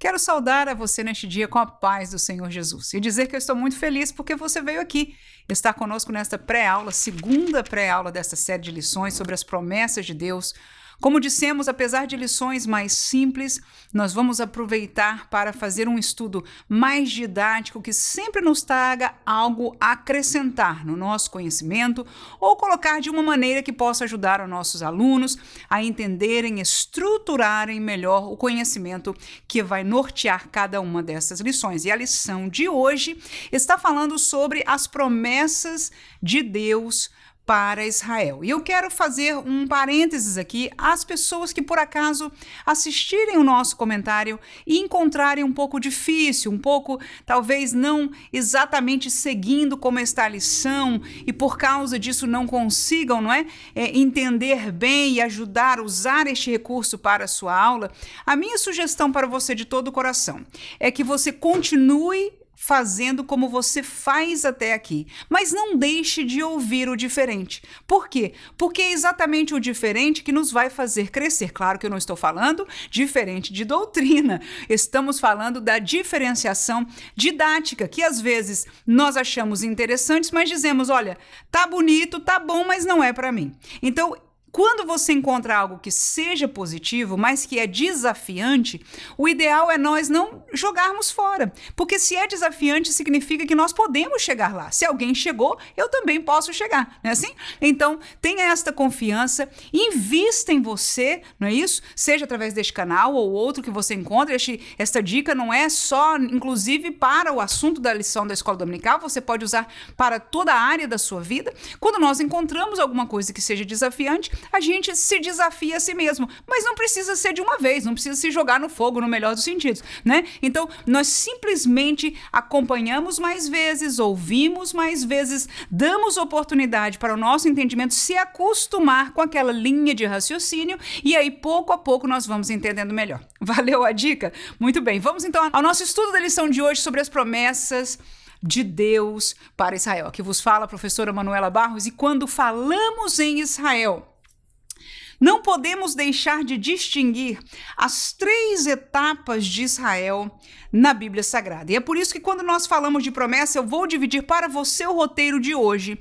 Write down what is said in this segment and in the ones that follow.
Quero saudar a você neste dia com a paz do Senhor Jesus e dizer que eu estou muito feliz porque você veio aqui estar conosco nesta pré-aula, segunda pré-aula desta série de lições sobre as promessas de Deus. Como dissemos, apesar de lições mais simples, nós vamos aproveitar para fazer um estudo mais didático que sempre nos traga algo a acrescentar no nosso conhecimento ou colocar de uma maneira que possa ajudar os nossos alunos a entenderem, estruturarem melhor o conhecimento que vai nortear cada uma dessas lições. E a lição de hoje está falando sobre as promessas de Deus para Israel. E eu quero fazer um parênteses aqui às pessoas que por acaso assistirem o nosso comentário e encontrarem um pouco difícil, um pouco talvez não exatamente seguindo como está a lição e por causa disso não consigam, entender bem e ajudar a usar este recurso para a sua aula. A minha sugestão para você de todo o coração é que você continue fazendo como você faz até aqui, mas não deixe de ouvir o diferente. Por quê? Porque é exatamente o diferente que nos vai fazer crescer. Claro que eu não estou falando diferente de doutrina, estamos falando da diferenciação didática, que às vezes nós achamos interessantes, mas dizemos, olha, tá bonito, tá bom, mas não é para mim. Então, quando você encontra algo que seja positivo, mas que é desafiante, o ideal é nós não jogarmos fora. Porque se é desafiante, significa que nós podemos chegar lá. Se alguém chegou, eu também posso chegar, não é assim? Então, tenha esta confiança, invista em você, não é isso? Seja através deste canal ou outro que você encontra. Esta dica não é só, inclusive, para o assunto da lição da Escola Dominical, você pode usar para toda a área da sua vida. Quando nós encontramos alguma coisa que seja desafiante, a gente se desafia a si mesmo, mas não precisa ser de uma vez, não precisa se jogar no fogo no melhor dos sentidos, né? Então, nós simplesmente acompanhamos mais vezes, ouvimos mais vezes, damos oportunidade para o nosso entendimento se acostumar com aquela linha de raciocínio e aí, pouco a pouco, nós vamos entendendo melhor. Valeu a dica? Muito bem, vamos então ao nosso estudo da lição de hoje sobre as promessas de Deus para Israel. Aqui vos fala a professora Manuela Barros e quando falamos em Israel, não podemos deixar de distinguir as 3 etapas de Israel na Bíblia Sagrada. E é por isso que quando nós falamos de promessa, eu vou dividir para você o roteiro de hoje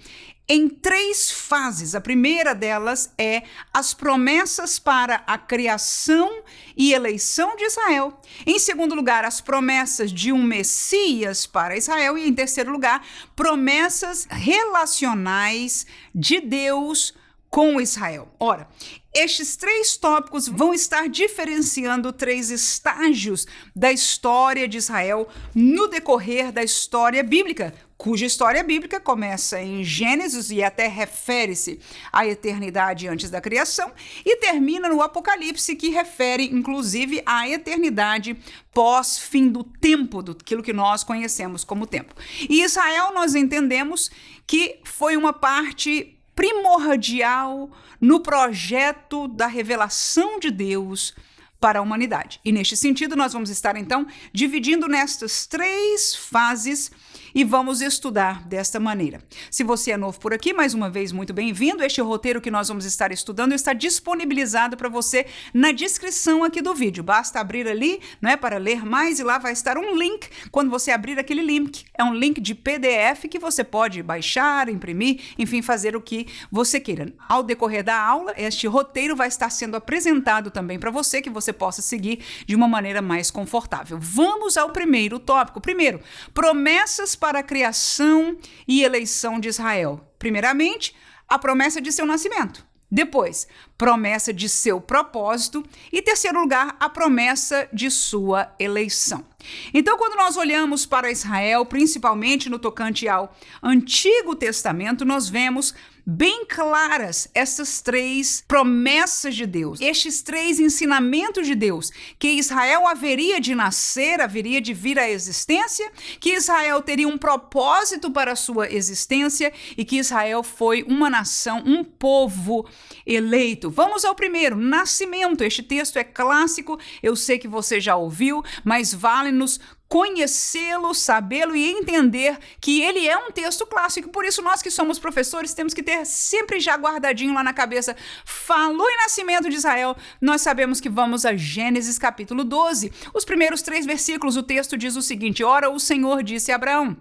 em 3 fases. A primeira delas é as promessas para a criação e eleição de Israel. Em segundo lugar, as promessas de um Messias para Israel. E em terceiro lugar, promessas relacionais de Deus com Israel. Ora, estes 3 tópicos vão estar diferenciando 3 estágios da história de Israel no decorrer da história bíblica, cuja história bíblica começa em Gênesis e até refere-se à eternidade antes da criação e termina no Apocalipse, que refere inclusive à eternidade pós-fim do tempo, daquilo que nós conhecemos como tempo. E Israel, nós entendemos que foi uma parte primordial no projeto da revelação de Deus para a humanidade. E neste sentido, nós vamos estar, então, dividindo nestas 3 fases e vamos estudar desta maneira. Se você é novo por aqui, mais uma vez, muito bem-vindo. Este roteiro que nós vamos estar estudando está disponibilizado para você na descrição aqui do vídeo. Basta abrir ali, para ler mais e lá vai estar um link. Quando você abrir aquele link, é um link de PDF que você pode baixar, imprimir, enfim, fazer o que você queira. Ao decorrer da aula, este roteiro vai estar sendo apresentado também para você, que você possa seguir de uma maneira mais confortável. Vamos ao primeiro tópico. Primeiro, promessas para a criação e eleição de Israel. Primeiramente, a promessa de seu nascimento. Depois, promessa de seu propósito. E, terceiro lugar, a promessa de sua eleição. Então, quando nós olhamos para Israel, principalmente no tocante ao Antigo Testamento, nós vemos bem claras essas 3 promessas de Deus, estes 3 ensinamentos de Deus, que Israel haveria de nascer, haveria de vir à existência, que Israel teria um propósito para a sua existência e que Israel foi uma nação, um povo eleito. nascimento. Vamos ao primeiro, nascimento. Este texto é clássico, eu sei que você já ouviu, mas vale-nos conhecê-lo, sabê-lo e entender que ele é um texto clássico. Por isso, nós que somos professores temos que ter sempre já guardadinho lá na cabeça. Falou em nascimento de Israel, nós sabemos que vamos a Gênesis capítulo 12. Os primeiros 3 versículos, o texto diz o seguinte: Ora, o Senhor disse a Abraão: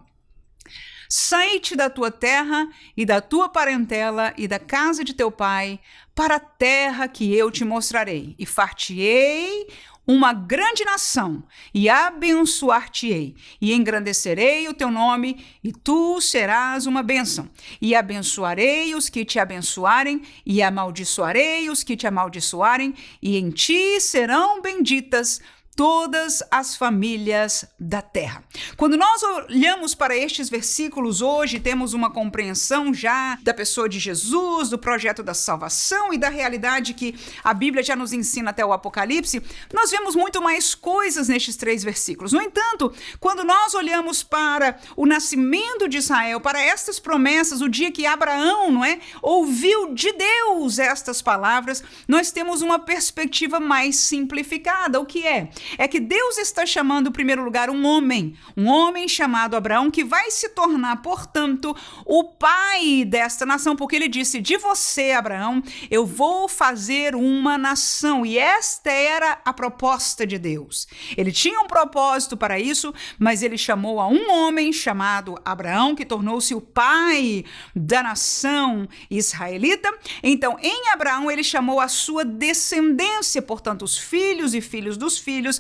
Sai-te da tua terra e da tua parentela e da casa de teu pai para a terra que eu te mostrarei, e far-te-ei uma grande nação, e abençoar-te-ei, e engrandecerei o teu nome, e tu serás uma bênção. E abençoarei os que te abençoarem, e amaldiçoarei os que te amaldiçoarem, e em ti serão benditas todas as famílias da terra. Quando nós olhamos para estes versículos hoje, temos uma compreensão já da pessoa de Jesus, do projeto da salvação e da realidade que a Bíblia já nos ensina até o Apocalipse. Nós vemos muito mais coisas nestes 3 versículos. No entanto, quando nós olhamos para o nascimento de Israel, para estas promessas, o dia que Abraão, ouviu de Deus estas palavras, nós temos uma perspectiva mais simplificada. O que é? É que Deus está chamando, em primeiro lugar, um homem chamado Abraão, que vai se tornar, portanto, o pai desta nação, porque ele disse: de você, Abraão, eu vou fazer uma nação. E esta era a proposta de Deus. Ele tinha um propósito para isso, mas ele chamou a um homem chamado Abraão, que tornou-se o pai da nação israelita. Então, em Abraão, ele chamou a sua descendência, portanto, os filhos e filhos dos filhos,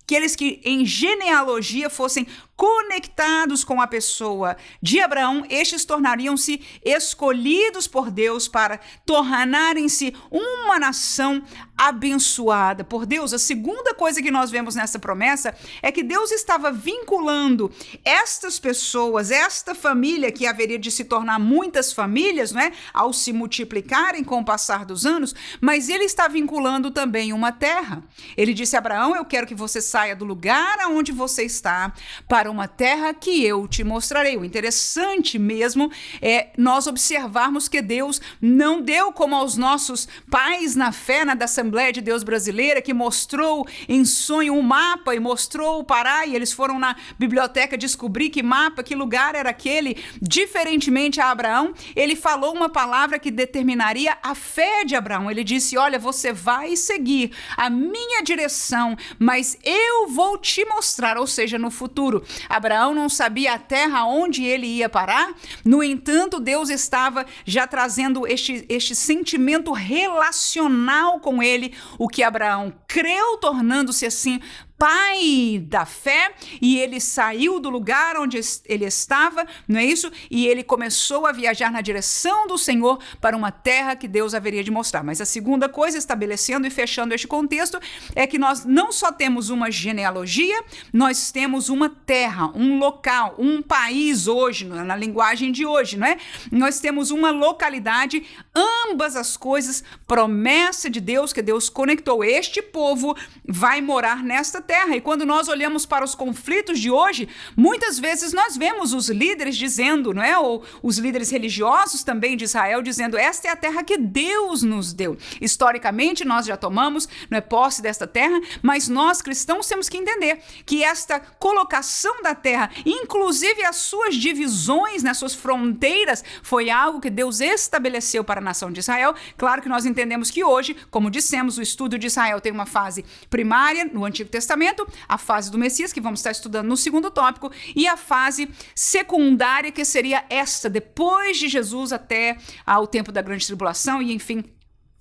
aqueles que em genealogia fossem conectados com a pessoa de Abraão, estes tornariam-se escolhidos por Deus para tornarem-se uma nação abençoada por Deus. A segunda coisa que nós vemos nessa promessa é que Deus estava vinculando estas pessoas, esta família que haveria de se tornar muitas famílias, ao se multiplicarem com o passar dos anos, mas ele está vinculando também uma terra. Ele disse a Abraão: eu quero que você saia do lugar aonde você está para uma terra que eu te mostrarei. O interessante mesmo é nós observarmos que Deus não deu como aos nossos pais na fé, da Assembleia de Deus Brasileira, que mostrou em sonho um mapa e mostrou o Pará, e eles foram na biblioteca descobrir que mapa, que lugar era aquele. Diferentemente a Abraão, ele falou uma palavra que determinaria a fé de Abraão. Ele disse: olha, você vai seguir a minha direção, mas eu vou te mostrar, ou seja, no futuro. Abraão não sabia a terra onde ele ia parar, no entanto, Deus estava já trazendo este sentimento relacional com ele, o que Abraão creu, tornando-se assim pai da fé, e ele saiu do lugar onde ele estava, não é isso? E ele começou a viajar na direção do Senhor para uma terra que Deus haveria de mostrar. Mas a segunda coisa, estabelecendo e fechando este contexto, é que nós não só temos uma genealogia, nós temos uma terra, um local, um país hoje, na linguagem de hoje, não é? Nós temos uma localidade, ambas as coisas, promessa de Deus, que Deus conectou. Este povo vai morar nesta terra. E quando nós olhamos para os conflitos de hoje, muitas vezes nós vemos os líderes dizendo, ou os líderes religiosos também de Israel dizendo: esta é a terra que Deus nos deu. Historicamente, nós já tomamos, posse desta terra, mas nós cristãos temos que entender que esta colocação da terra, inclusive as suas divisões, suas fronteiras, foi algo que Deus estabeleceu para a nação de Israel. Claro que nós entendemos que hoje, como dissemos, o estudo de Israel tem uma fase primária no Antigo Testamento, a fase do Messias, que vamos estar estudando no segundo tópico, e a fase secundária, que seria esta, depois de Jesus até ao tempo da grande tribulação e, enfim,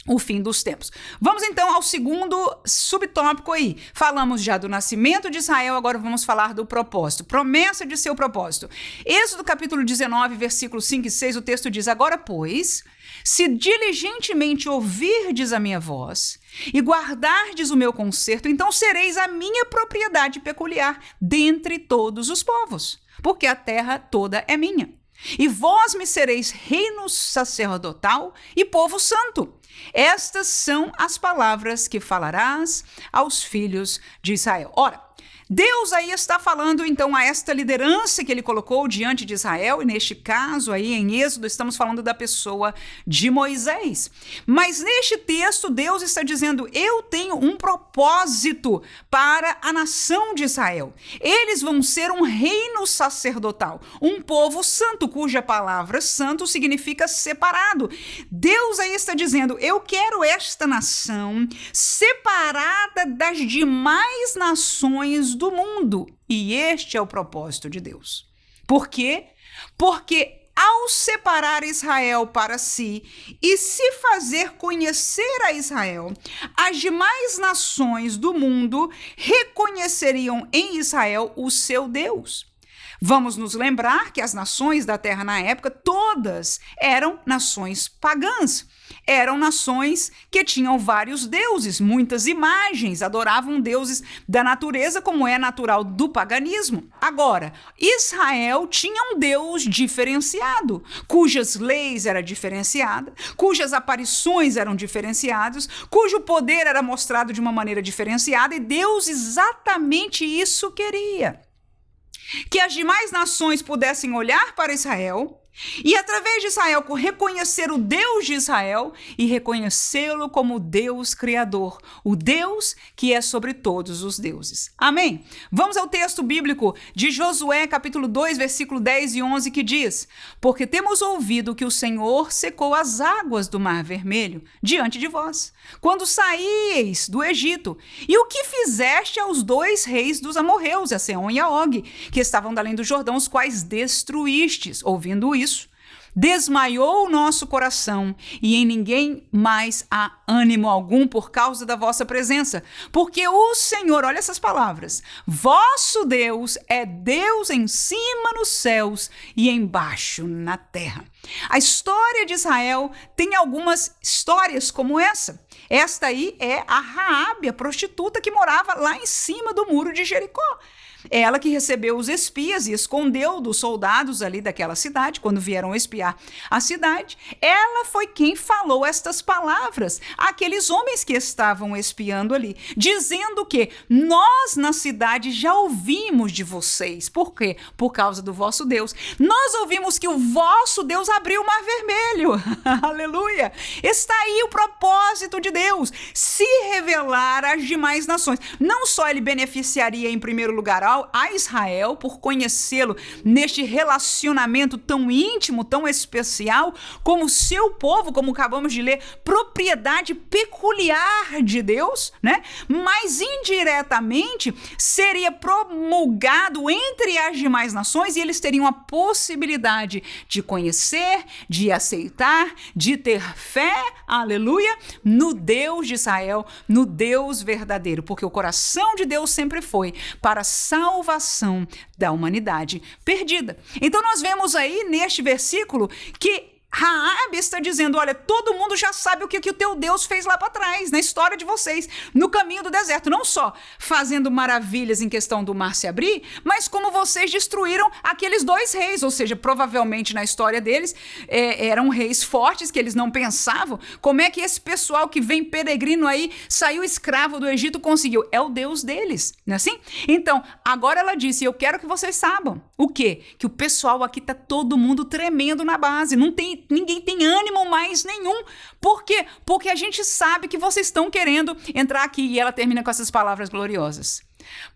o fim dos tempos. Vamos então ao segundo subtópico aí. Falamos já do nascimento de Israel, agora vamos falar do propósito, promessa de seu propósito. Êxodo capítulo 19, versículos 5 e 6, o texto diz: agora, pois, se diligentemente ouvirdes a minha voz e guardardes o meu concerto, então sereis a minha propriedade peculiar dentre todos os povos, porque a terra toda é minha. E vós me sereis reino sacerdotal e povo santo. Estas são as palavras que falarás aos filhos de Israel. Ora, Deus aí está falando então a esta liderança que ele colocou diante de Israel, e neste caso aí em Êxodo estamos falando da pessoa de Moisés. Mas neste texto Deus está dizendo: eu tenho um propósito para a nação de Israel. Eles vão ser um reino sacerdotal, um povo santo, cuja palavra santo significa separado. Deus aí está dizendo: eu quero esta nação separada das demais nações do mundo. E este é o propósito de Deus. Por quê? Porque ao separar Israel para si e se fazer conhecer a Israel, as demais nações do mundo reconheceriam em Israel o seu Deus. Vamos nos lembrar que as nações da terra na época, todas eram nações pagãs. Eram nações que tinham vários deuses, muitas imagens, adoravam deuses da natureza, como é natural do paganismo. Agora, Israel tinha um Deus diferenciado, cujas leis eram diferenciadas, cujas aparições eram diferenciadas, cujo poder era mostrado de uma maneira diferenciada, e Deus exatamente isso queria. Que as demais nações pudessem olhar para Israel e, através de Israel, reconhecer o Deus de Israel e reconhecê-lo como Deus Criador, o Deus que é sobre todos os deuses. Amém? Vamos ao texto bíblico de Josué, capítulo 2, versículo 10 e 11, que diz: porque temos ouvido que o Senhor secou as águas do Mar Vermelho diante de vós, quando saíeis do Egito, e o que fizeste aos dois reis dos amorreus, a Seom e a Og, que estavam além do Jordão, os quais destruístes. Ouvindo isso, desmaiou o nosso coração, e em ninguém mais há ânimo algum por causa da vossa presença, porque o Senhor, olha essas palavras, vosso Deus é Deus em cima nos céus e embaixo na terra. A história de Israel tem algumas histórias como essa. Esta aí é a Raabe, a prostituta que morava lá em cima do muro de Jericó. Ela que recebeu os espias e escondeu dos soldados ali daquela cidade, quando vieram espiar a cidade. Ela foi quem falou estas palavras àqueles homens que estavam espiando ali, dizendo que nós na cidade já ouvimos de vocês. Por quê? Por causa do vosso Deus. Nós ouvimos que o vosso Deus abriu o Mar Vermelho. Aleluia! Está aí o propósito de Deus, se revelar às demais nações. Não só ele beneficiaria em primeiro lugar a Israel, por conhecê-lo neste relacionamento tão íntimo, tão especial, como seu povo, como acabamos de ler, propriedade peculiar de Deus, né? Mas indiretamente seria promulgado entre as demais nações, e eles teriam a possibilidade de conhecer, de aceitar, de ter fé, aleluia, no Deus de Israel, no Deus verdadeiro, porque o coração de Deus sempre foi para salvação da humanidade perdida. Então nós vemos aí neste versículo que Raabe está dizendo: olha, todo mundo já sabe o que o teu Deus fez lá para trás, na história de vocês, no caminho do deserto. Não só fazendo maravilhas em questão do mar se abrir, mas como vocês destruíram aqueles dois reis, ou seja, provavelmente na história deles eram reis fortes que eles não pensavam. Como é que esse pessoal que vem peregrino aí, saiu escravo do Egito, conseguiu? É o Deus deles, não é assim? Então, agora ela disse: eu quero que vocês saibam. O quê? Que o pessoal aqui tá todo mundo tremendo na base, ninguém tem ânimo mais nenhum. Por quê? Porque a gente sabe que vocês estão querendo entrar aqui. E ela termina com essas palavras gloriosas: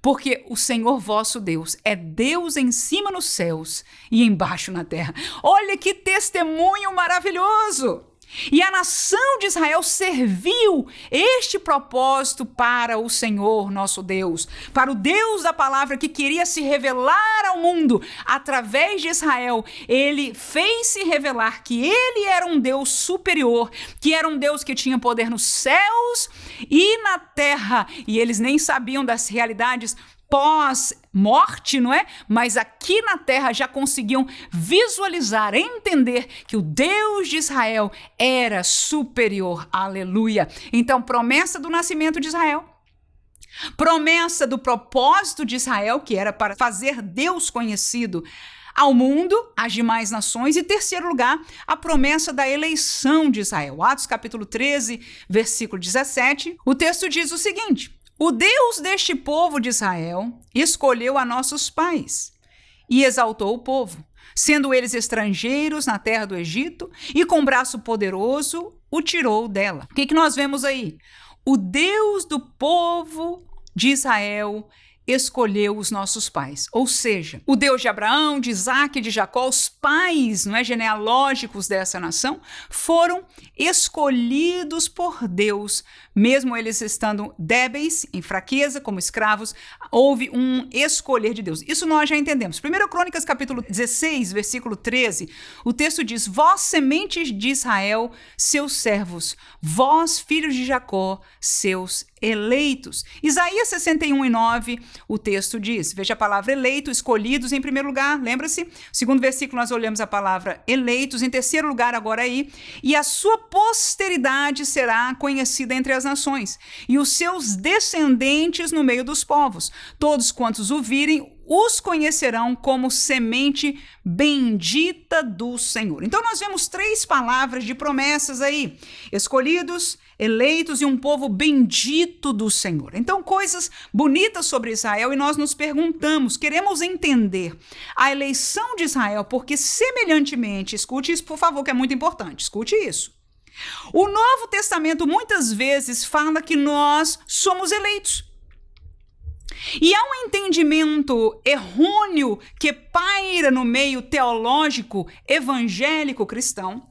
porque o Senhor vosso Deus é Deus em cima nos céus e embaixo na terra. Olha que testemunho maravilhoso! E a nação de Israel serviu este propósito para o Senhor nosso Deus, para o Deus da palavra que queria se revelar ao mundo através de Israel. Ele fez se revelar que ele era um Deus superior, que era um Deus que tinha poder nos céus e na terra, e eles nem sabiam das realidades pós-morte, não é? Mas aqui na terra já conseguiam visualizar, entender que o Deus de Israel era superior. Aleluia! Então, promessa do nascimento de Israel, promessa do propósito de Israel, que era para fazer Deus conhecido ao mundo, às demais nações, e terceiro lugar, a promessa da eleição de Israel. Atos capítulo 13, versículo 17, o texto diz o seguinte: O Deus deste povo de Israel escolheu a nossos pais e exaltou o povo, sendo eles estrangeiros na terra do Egito, e com braço poderoso o tirou dela. O que nós vemos aí? O Deus do povo de Israel escolheu os nossos pais, ou seja, o Deus de Abraão, de Isaac e de Jacó, os pais, genealógicos dessa nação, foram escolhidos por Deus, mesmo eles estando débeis, em fraqueza, como escravos, houve um escolher de Deus. Isso nós já entendemos. 1 Crônicas, capítulo 16, versículo 13, o texto diz: vós, sementes de Israel, seus servos, vós, filhos de Jacó, seus eleitos. Isaías 61:9, o texto diz, veja a palavra eleito, escolhidos em primeiro lugar, lembra-se? Segundo versículo nós olhamos a palavra eleitos, em terceiro lugar agora aí, e a sua posteridade será conhecida entre as nações, e os seus descendentes no meio dos povos. Todos quantos o virem, os conhecerão como semente bendita do Senhor. Então nós vemos 3 palavras de promessas aí: escolhidos, eleitos e um povo bendito do Senhor. Então, coisas bonitas sobre Israel, e nós nos perguntamos, queremos entender a eleição de Israel, porque semelhantemente, escute isso por favor, que é muito importante, escute isso. O Novo Testamento muitas vezes fala que nós somos eleitos. E há um entendimento errôneo que paira no meio teológico evangélico cristão,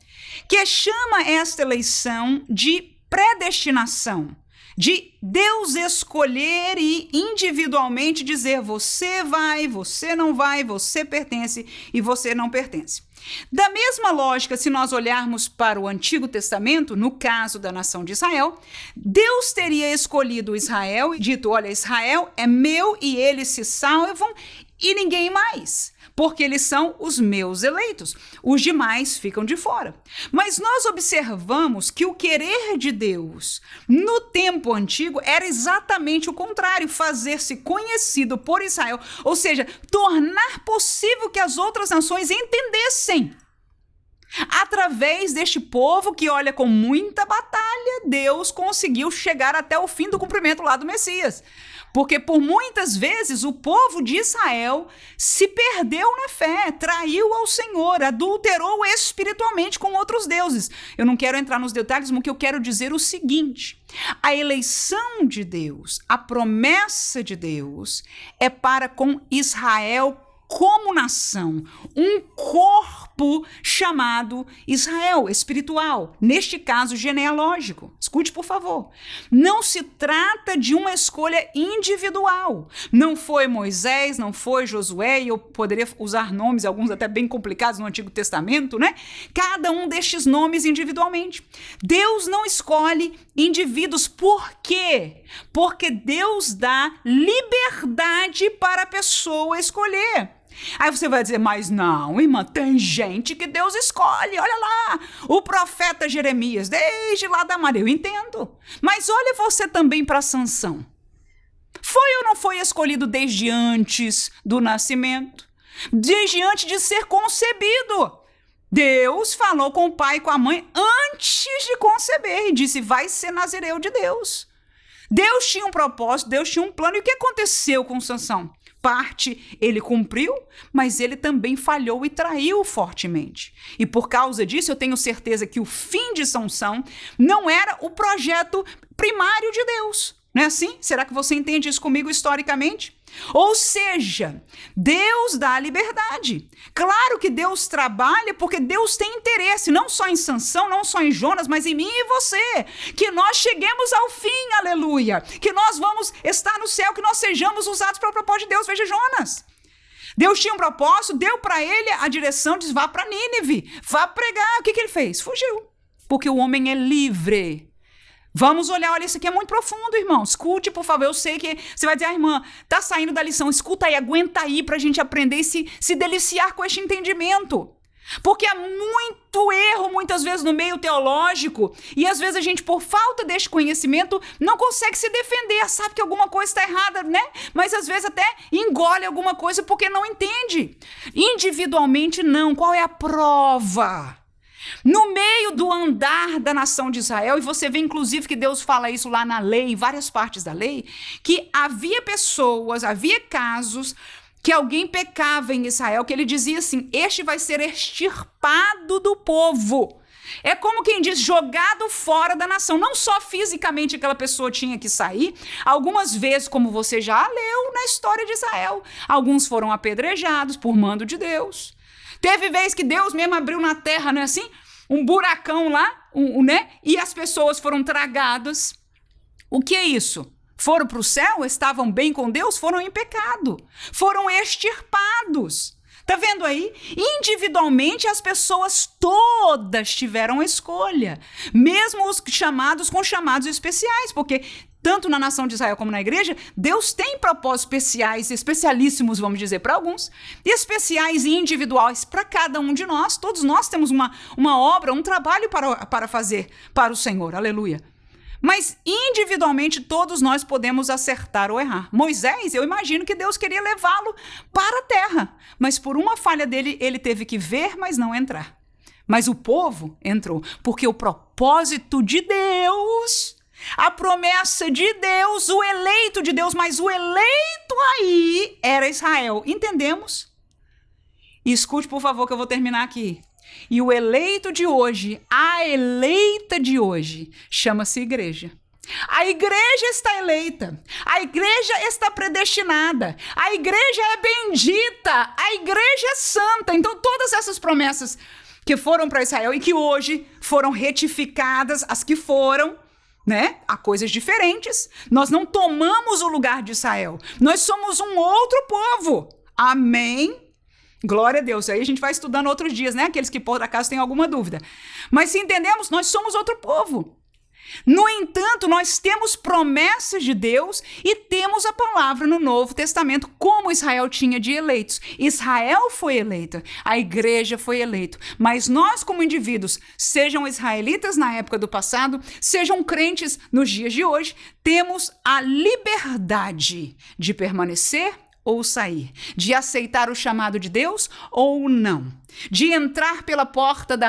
que chama esta eleição de predestinação, de Deus escolher e individualmente dizer: você vai, você não vai, você pertence e você não pertence. Da mesma lógica, se nós olharmos para o Antigo Testamento, no caso da nação de Israel, Deus teria escolhido Israel e dito: olha, Israel é meu e eles se salvam e ninguém mais, porque eles são os meus eleitos, os demais ficam de fora. Mas nós observamos que o querer de Deus no tempo antigo era exatamente o contrário: fazer-se conhecido por Israel, ou seja, tornar possível que as outras nações entendessem. Através deste povo que, olha, com muita batalha, Deus conseguiu chegar até o fim do cumprimento lá do Messias. Porque por muitas vezes o povo de Israel se perdeu na fé, traiu ao Senhor, adulterou espiritualmente com outros deuses. Eu não quero entrar nos detalhes, mas o que eu quero dizer é o seguinte: a eleição de Deus, a promessa de Deus é para com Israel como nação, um corpo chamado Israel, espiritual, neste caso genealógico. Escute, por favor. Não se trata de uma escolha individual. Não foi Moisés, não foi Josué, e eu poderia usar nomes, alguns até bem complicados no Antigo Testamento, Cada um destes nomes individualmente. Deus não escolhe indivíduos. Por quê? Porque Deus dá liberdade para a pessoa escolher. Aí você vai dizer: mas não, irmã, tem gente que Deus escolhe, olha lá, o profeta Jeremias, desde lá da Maria, eu entendo. Mas olha você também para Sansão. Foi ou não foi escolhido desde antes do nascimento? Desde antes de ser concebido? Deus falou com o pai e com a mãe antes de conceber e disse: vai ser nazireu de Deus. Deus tinha um propósito, Deus tinha um plano. E o que aconteceu com Sansão? Parte ele cumpriu, mas ele também falhou e traiu fortemente. E por causa disso, eu tenho certeza que o fim de Sansão não era o projeto primário de Deus. Não é assim? Será que você entende isso comigo historicamente? Ou seja, Deus dá liberdade. Claro que Deus trabalha porque Deus tem interesse, não só em Sansão, não só em Jonas, mas em mim e você. Que nós cheguemos ao fim, aleluia. Que nós vamos estar no céu, que nós sejamos usados para o propósito de Deus. Veja Jonas. Deus tinha um propósito, deu para ele a direção, diz: vá para Nínive, vá pregar. O que ele fez? Fugiu. Porque o homem é livre. Vamos olhar, olha, isso aqui é muito profundo, irmão. Escute, por favor. Eu sei que você vai dizer: irmã, tá saindo da lição. Escuta aí, aguenta aí pra gente aprender e se deliciar com este entendimento. Porque há muito erro, muitas vezes, no meio teológico, e às vezes a gente, por falta deste conhecimento, não consegue se defender, sabe que alguma coisa está errada, Mas às vezes até engole alguma coisa porque não entende. Individualmente, não. Qual é a prova? no meio do andar da nação de Israel, e você vê inclusive que Deus fala isso lá na lei, várias partes da lei, que havia pessoas, havia casos que alguém pecava em Israel, que ele dizia assim, este vai ser extirpado do povo. É como quem diz, jogado fora da nação. Não só fisicamente aquela pessoa tinha que sair, algumas vezes, como você já leu na história de Israel, alguns foram apedrejados por mando de Deus. Teve vez que Deus mesmo abriu na terra, não é assim? Um buracão lá, né? E as pessoas foram tragadas. O que é isso? Foram para o céu? Estavam bem com Deus? Foram em pecado. Foram extirpados. Tá vendo aí? Individualmente as pessoas todas tiveram escolha. Mesmo os chamados com chamados especiais. Porque tanto na nação de Israel como na igreja, Deus tem propósitos especiais, especialíssimos, vamos dizer, para alguns, especiais e individuais para cada um de nós. Todos nós temos uma obra, um trabalho para fazer para o Senhor. Aleluia. Mas individualmente todos nós podemos acertar ou errar. Moisés, eu imagino que Deus queria levá-lo para a terra, mas por uma falha dele, ele teve que ver, mas não entrar. Mas o povo entrou, porque o propósito de Deus, a promessa de Deus, o eleito de Deus, mas o eleito aí era Israel. Entendemos? E escute, por favor, que eu vou terminar aqui. E o eleito de hoje, a eleita de hoje, chama-se igreja. A igreja está eleita, a igreja está predestinada, a igreja é bendita, a igreja é santa. Então todas essas promessas que foram para Israel e que hoje foram retificadas, as que foram, né, há coisas diferentes. Nós não tomamos o lugar de Israel, nós somos um outro povo. Amém? Glória a Deus. Aí a gente vai estudando outros dias, né? Aqueles que por acaso têm alguma dúvida. Mas se entendemos, nós somos outro povo. No entanto, nós temos promessas de Deus e temos a palavra no Novo Testamento, como Israel tinha de eleitos. Israel foi eleita, a igreja foi eleita. Mas nós, como indivíduos, sejam israelitas na época do passado, sejam crentes nos dias de hoje, temos a liberdade de permanecer ou sair, de aceitar o chamado de Deus ou não, de entrar pela porta da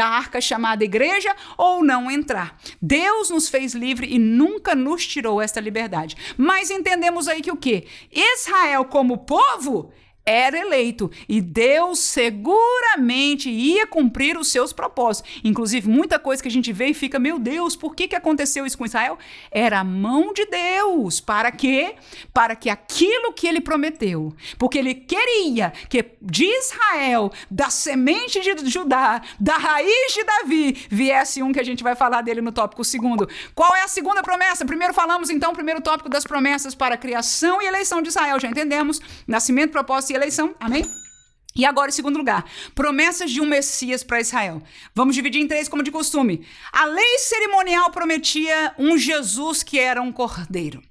arca chamada igreja ou não entrar. Deus nos fez livre e nunca nos tirou esta liberdade. Mas entendemos aí que o quê? Israel como povo era eleito e Deus seguramente ia cumprir os seus propósitos. Inclusive, muita coisa que a gente vê e fica, meu Deus, por que aconteceu isso com Israel? Era a mão de Deus. Para quê? Para que aquilo que ele prometeu, porque ele queria que de Israel, da semente de Judá, da raiz de Davi, viesse um que a gente vai falar dele no tópico segundo. Qual é a segunda promessa? Primeiro falamos, então, o primeiro tópico das promessas para a criação e eleição de Israel. Já entendemos? Nascimento, propósito e eleição, amém? E agora, em segundo lugar, promessas de um Messias para Israel. Vamos dividir em três, como de costume. A lei cerimonial prometia um Jesus que era um cordeiro.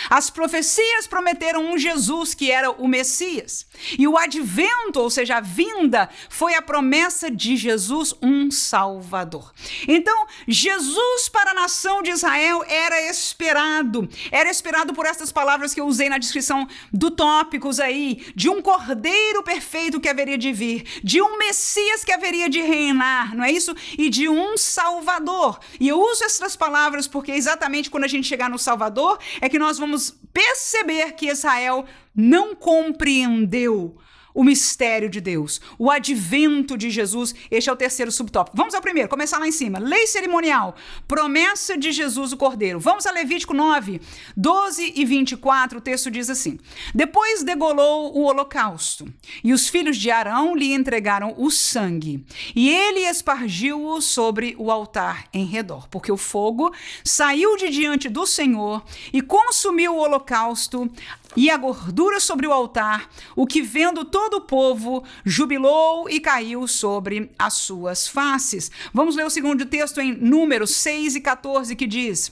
As profecias prometeram um Jesus que era o Messias. E o advento, ou seja, a vinda, foi a promessa de Jesus, um Salvador. Então, Jesus para a nação de Israel era esperado. Era esperado por essas palavras que eu usei na descrição do tópicos aí, de um cordeiro perfeito que haveria de vir, de um Messias que haveria de reinar, não é isso? E de um Salvador. E eu uso essas palavras porque exatamente quando a gente chegar no Salvador é que nós vamos perceber que Israel não compreendeu o mistério de Deus, o advento de Jesus. Este é o terceiro subtópico. Vamos ao primeiro, começar lá em cima. Lei cerimonial, promessa de Jesus o Cordeiro. Vamos a Levítico 9, 12 e 24, o texto diz assim: Depois degolou o holocausto, e os filhos de Arão lhe entregaram o sangue, e ele espargiu-o sobre o altar em redor, porque o fogo saiu de diante do Senhor e consumiu o holocausto e a gordura sobre o altar, o que vendo todo o povo jubilou e caiu sobre as suas faces. Vamos ler o segundo texto em Números 6 e 14, que diz: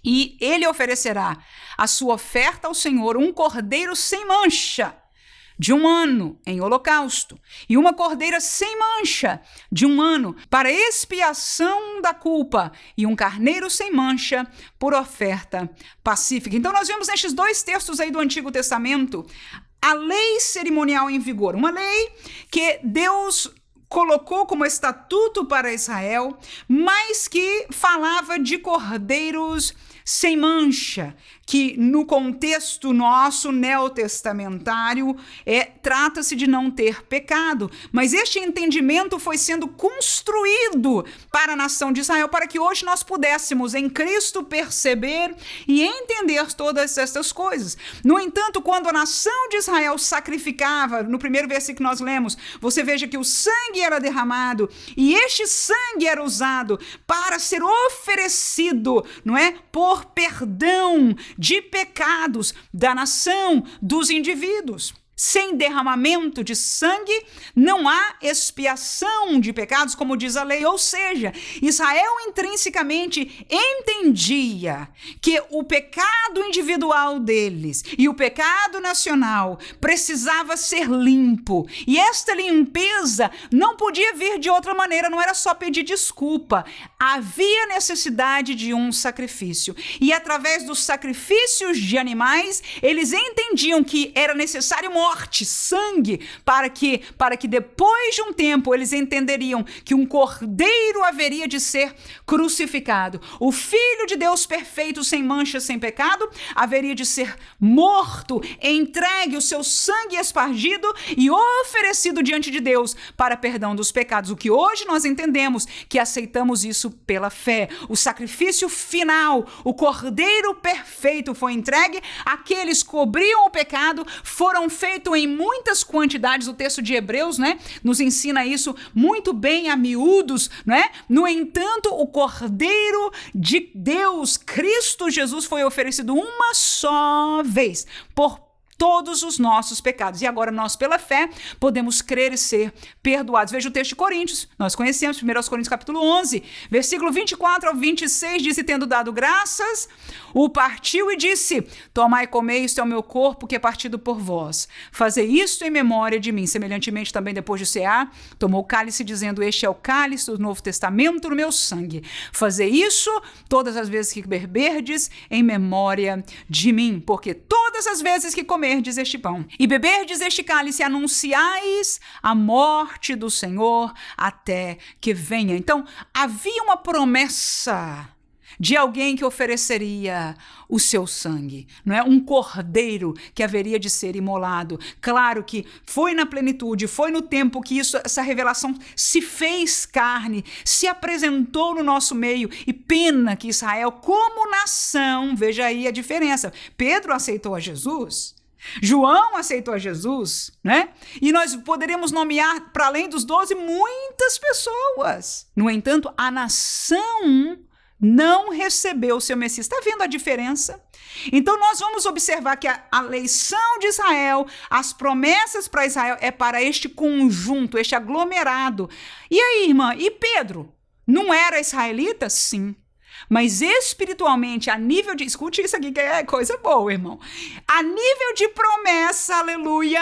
E ele oferecerá a sua oferta ao Senhor um cordeiro sem mancha de 1 ano em holocausto, e uma cordeira sem mancha de 1 ano para expiação da culpa, e um carneiro sem mancha por oferta pacífica. Então nós vemos nestes dois textos aí do Antigo Testamento a lei cerimonial em vigor, uma lei que Deus colocou como estatuto para Israel, mas que falava de cordeiros sem mancha, que no contexto nosso neotestamentário trata-se de não ter pecado. Mas este entendimento foi sendo construído para a nação de Israel, para que hoje nós pudéssemos em Cristo perceber e entender todas estas coisas. No entanto, quando a nação de Israel sacrificava, no primeiro versículo que nós lemos, você veja que o sangue era derramado e este sangue era usado para ser oferecido, não é? Por perdão de pecados da nação, dos indivíduos. Sem derramamento de sangue, não há expiação de pecados, como diz a lei. Ou seja, Israel intrinsecamente entendia que o pecado individual deles e o pecado nacional precisava ser limpo. E esta limpeza não podia vir de outra maneira, não era só pedir desculpa. Havia necessidade de um sacrifício. E através dos sacrifícios de animais, eles entendiam que era necessário morte, sangue, para que depois de um tempo eles entenderiam que um cordeiro haveria de ser crucificado. O Filho de Deus perfeito, sem mancha, sem pecado, haveria de ser morto, entregue, o seu sangue espargido e oferecido diante de Deus para perdão dos pecados. O que hoje nós entendemos, que aceitamos isso pela fé. O sacrifício final, o cordeiro perfeito foi entregue, aqueles cobriam o pecado, foram feitos em muitas quantidades. O texto de Hebreus, né, nos ensina isso muito bem a miúdos, né? No entanto, o Cordeiro de Deus, Cristo Jesus, foi oferecido uma só vez por todos os nossos pecados. E agora nós, pela fé, podemos crer e ser perdoados. Veja o texto de Coríntios. Nós conhecemos, 1 Coríntios capítulo 11, versículo 24 ao 26, diz: e tendo dado graças, o partiu e disse: tomai e comei, isto é o meu corpo que é partido por vós. Fazei isto em memória de mim. Semelhantemente, também depois de cear, tomou o cálice, dizendo: este é o cálice do Novo Testamento no meu sangue. Fazei isso todas as vezes que beberdes em memória de mim, porque todas as vezes que comerdes este pão e beberdes este cálice, anunciais a morte do Senhor até que venha. Então, havia uma promessa de alguém que ofereceria o seu sangue, não é? Um cordeiro que haveria de ser imolado. Claro que foi na plenitude, foi no tempo que essa revelação se fez carne, se apresentou no nosso meio. E pena que Israel, como nação, veja aí a diferença. Pedro aceitou a Jesus, João aceitou a Jesus, né? E nós poderíamos nomear, para além dos 12, muitas pessoas. No entanto, a nação não recebeu o seu Messias. Está vendo a diferença? Então nós vamos observar que a eleição de Israel, as promessas para Israel é para este conjunto, este aglomerado. E aí, irmã, e Pedro? Não era israelita? Sim. Mas espiritualmente, a nível de... Escute isso aqui que é coisa boa, irmão. A nível de promessa, aleluia,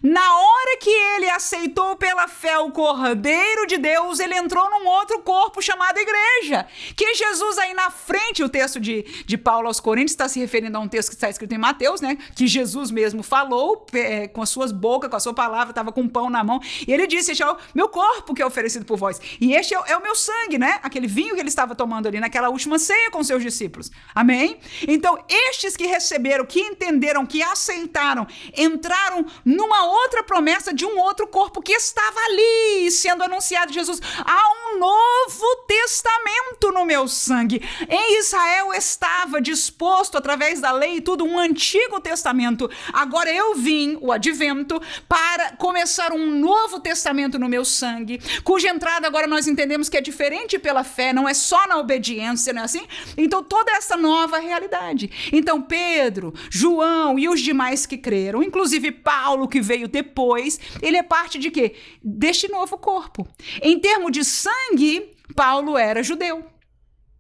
na hora que ele aceitou pela fé o Cordeiro de Deus, ele entrou num outro corpo chamado igreja, que Jesus aí na frente, o texto de Paulo aos Coríntios está se referindo a um texto que está escrito em Mateus, né, que Jesus mesmo falou com as suas bocas, com a sua palavra, estava com um pão na mão, e ele disse: este é o meu corpo que é oferecido por vós, e este é o meu sangue, né, aquele vinho que ele estava tomando ali naquela última ceia com seus discípulos, amém? Então, estes que receberam, que entenderam, que aceitaram, entraram numa outra promessa de um outro corpo que estava ali sendo anunciado. Jesus: há um novo testamento no meu sangue. Em Israel estava disposto através da lei e tudo um antigo testamento. Agora eu vim, o advento, para começar um novo testamento no meu sangue, cuja entrada agora nós entendemos que é diferente pela fé, não é só na obediência, não é assim? Então toda essa nova realidade. Então Pedro, João e os demais que creram, inclusive Paulo, que veio depois, ele é parte de quê? Deste novo corpo. Em termos de sangue, Paulo era judeu.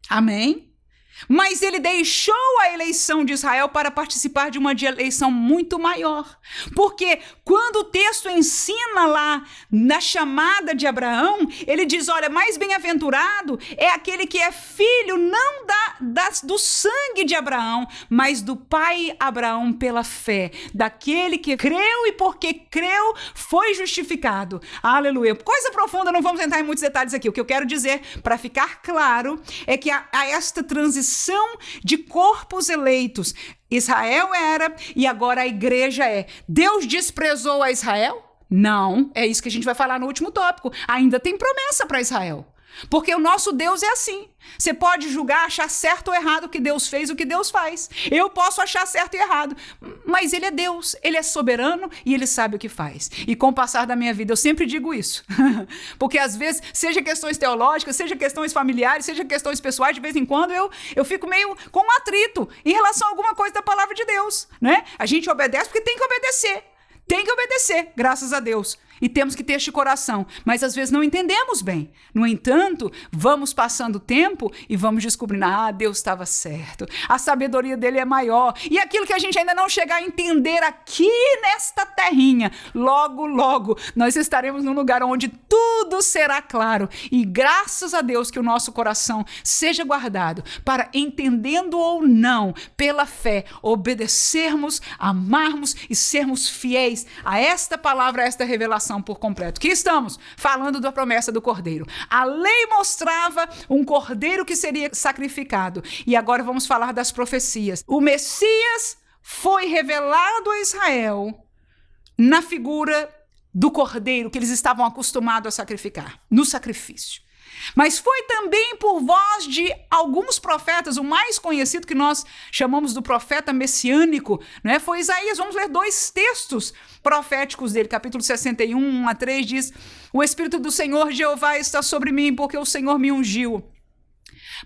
Amém? Mas ele deixou a eleição de Israel para participar de uma eleição muito maior. Porque quando o texto ensina lá na chamada de Abraão, ele diz, olha, mais bem-aventurado é aquele que é filho não do sangue de Abraão, mas do pai Abraão pela fé. Daquele que creu e porque creu foi justificado. Aleluia. Coisa profunda, não vamos entrar em muitos detalhes aqui. O que eu quero dizer, para ficar claro, é que há esta transição de corpos eleitos. Israel era e agora a igreja é. Deus desprezou a Israel? Não, é isso que a gente vai falar no último tópico. Ainda tem promessa para Israel. Porque o nosso Deus é assim. Você pode julgar, achar certo ou errado o que Deus fez, o que Deus faz. Eu posso achar certo e errado, mas Ele é Deus, Ele é soberano e Ele sabe o que faz. E com o passar da minha vida, eu sempre digo isso. Porque às vezes, seja questões teológicas, seja questões familiares, seja questões pessoais, de vez em quando eu fico meio com um atrito em relação a alguma coisa da palavra de Deus, né? A gente obedece porque tem que obedecer. Tem que obedecer, graças a Deus. E temos que ter este coração. Mas às vezes não entendemos bem. No entanto, vamos passando o tempo e vamos descobrindo, Deus estava certo. A sabedoria dele é maior. E aquilo que a gente ainda não chegar a entender aqui nesta terrinha, logo, logo, nós estaremos num lugar onde tudo será claro. E graças a Deus que o nosso coração seja guardado para, entendendo ou não, pela fé, obedecermos, amarmos e sermos fiéis a esta palavra, a esta revelação por completo. Que estamos falando da promessa do Cordeiro. A lei mostrava um Cordeiro que seria sacrificado. E agora vamos falar das profecias. O Messias foi revelado a Israel na figura do Cordeiro que eles estavam acostumados a sacrificar, no sacrifício. Mas foi também por voz de alguns profetas, o mais conhecido que nós chamamos do profeta messiânico, né? Foi Isaías. Vamos ler 2 textos proféticos dele, capítulo 61, 1-3, diz: o Espírito do Senhor Jeová está sobre mim, porque o Senhor me ungiu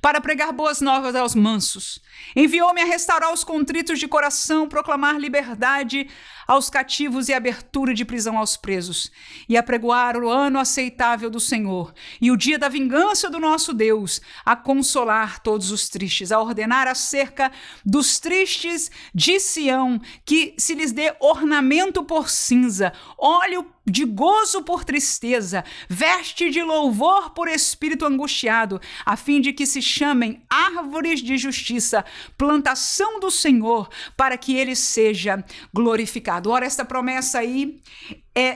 para pregar boas novas aos mansos. Enviou-me a restaurar os contritos de coração, proclamar liberdade aos cativos e abertura de prisão aos presos, e a pregoar o ano aceitável do Senhor, e o dia da vingança do nosso Deus, a consolar todos os tristes, a ordenar acerca dos tristes de Sião, que se lhes dê ornamento por cinza, óleo de gozo por tristeza, veste de louvor por espírito angustiado, a fim de que se chamem árvores de justiça, plantação do Senhor, para que ele seja glorificado. Ora, esta promessa aí